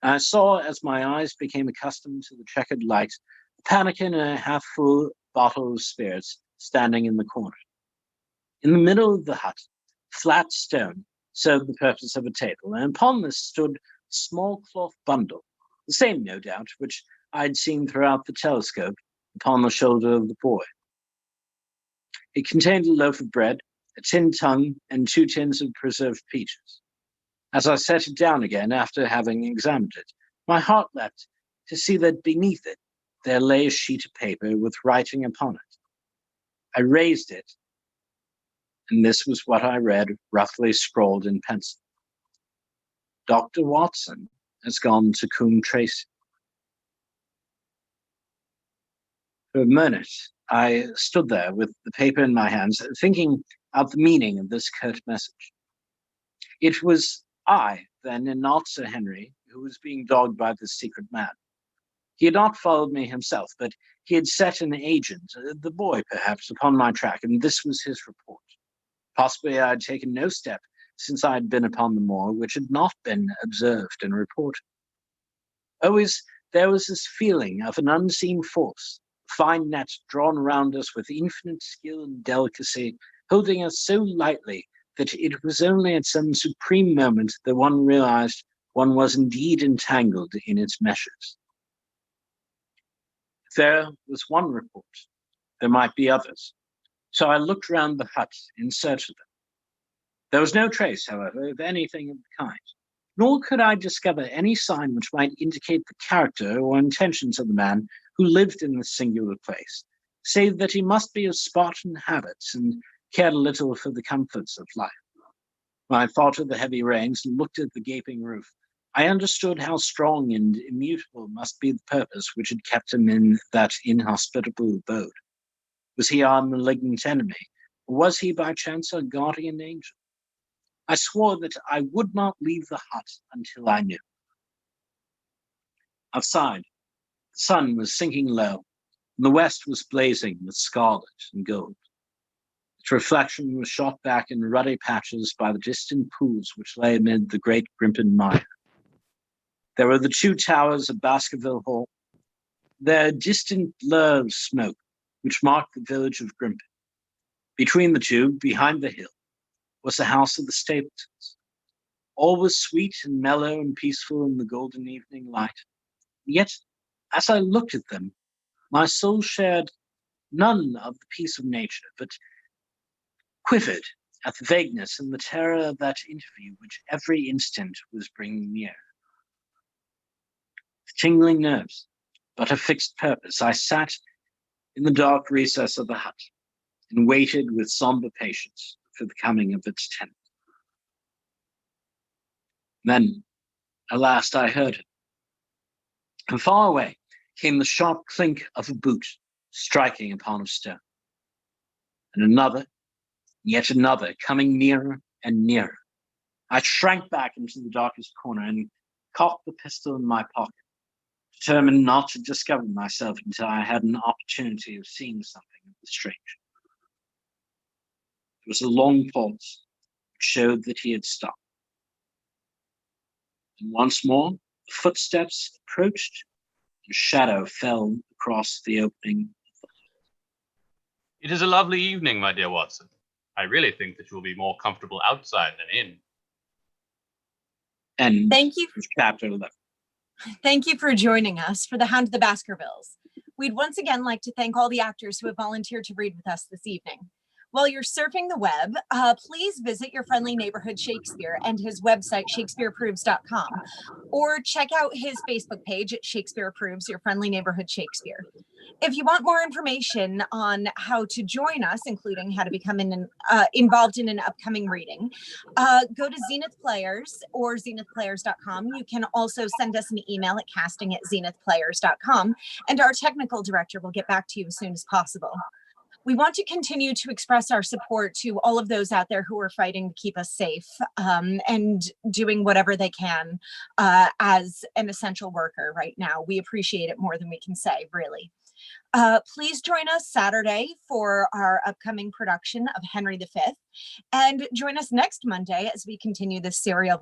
I saw, as my eyes became accustomed to the checkered light, a pannikin and a half-full bottle of spirits standing in the corner. In the middle of the hut, flat stone served the purpose of a table, and upon this stood a small cloth bundle, the same, no doubt, which I had seen throughout the telescope upon the shoulder of the boy. It contained a loaf of bread, a tin tongue, and 2 tins of preserved peaches. As I set it down again after having examined it, my heart leapt to see that beneath it there lay a sheet of paper with writing upon it. I raised it, and this was what I read, roughly scrawled in pencil. Dr. Watson has gone to Coombe Tracy. For a minute, I stood there with the paper in my hands, thinking out the meaning of this curt message. It was I, then, and not Sir Henry, who was being dogged by this secret man. He had not followed me himself, but he had set an agent, the boy perhaps, upon my track, and this was his report. Possibly I had taken no step since I had been upon the moor which had not been observed and reported. Always there was this feeling of an unseen force, a fine net drawn round us with infinite skill and delicacy, holding us so lightly that it was only at some supreme moment that one realized one was indeed entangled in its meshes. If there was one report, there might be others, so I looked round the hut in search of them. There was no trace, however, of anything of the kind, nor could I discover any sign which might indicate the character or intentions of the man who lived in this singular place, save that he must be of Spartan habits and cared little for the comforts of life. When I thought of the heavy rains and looked at the gaping roof, I understood how strong and immutable must be the purpose which had kept him in that inhospitable abode. Was he our malignant enemy, or was he by chance a guardian angel? I swore that I would not leave the hut until I knew. Outside, the sun was sinking low, and the west was blazing with scarlet and gold. Its reflection was shot back in ruddy patches by the distant pools which lay amid the great Grimpen mire. There were the 2 towers of Baskerville Hall, their distant blur of smoke, which marked the village of Grimpen. Between the 2, behind the hill, was the house of the Stapletons. All was sweet and mellow and peaceful in the golden evening light. Yet, as I looked at them, my soul shared none of the peace of nature, but quivered at the vagueness and the terror of that interview which every instant was bringing near. With tingling nerves, but a fixed purpose, I sat in the dark recess of the hut and waited with somber patience for the coming of its tenant. Then, at last, I heard it. From far away came the sharp clink of a boot striking upon a stone. And another, yet another, coming nearer and nearer. I shrank back into the darkest corner and cocked the pistol in my pocket, determined not to discover myself until I had an opportunity of seeing something of the stranger. There was a long pause, which showed that he had stopped. And once more, the footsteps approached, and a shadow fell across the opening. It is a lovely evening, my dear Watson. I really think that you will be more comfortable outside than in. End Thank you. of chapter 11. Thank you for joining us for the Hound of the Baskervilles. We'd once again like to thank all the actors who have volunteered to read with us this evening. While you're surfing the web, please visit your friendly neighborhood Shakespeare and his website, shakespeareapproves.com, or check out his Facebook page at Shakespeare Approves, your friendly neighborhood Shakespeare. If you want more information on how to join us, including how to become involved in an upcoming reading, go to Zenith Players or zenithplayers.com. You can also send us an email at casting@zenithplayers.com, and our technical director will get back to you as soon as possible. We want to continue to express our support to all of those out there who are fighting to keep us safe and doing whatever they can as an essential worker right now. We appreciate it more than we can say, really. Please join us Saturday for our upcoming production of Henry V, and join us next Monday as we continue this serial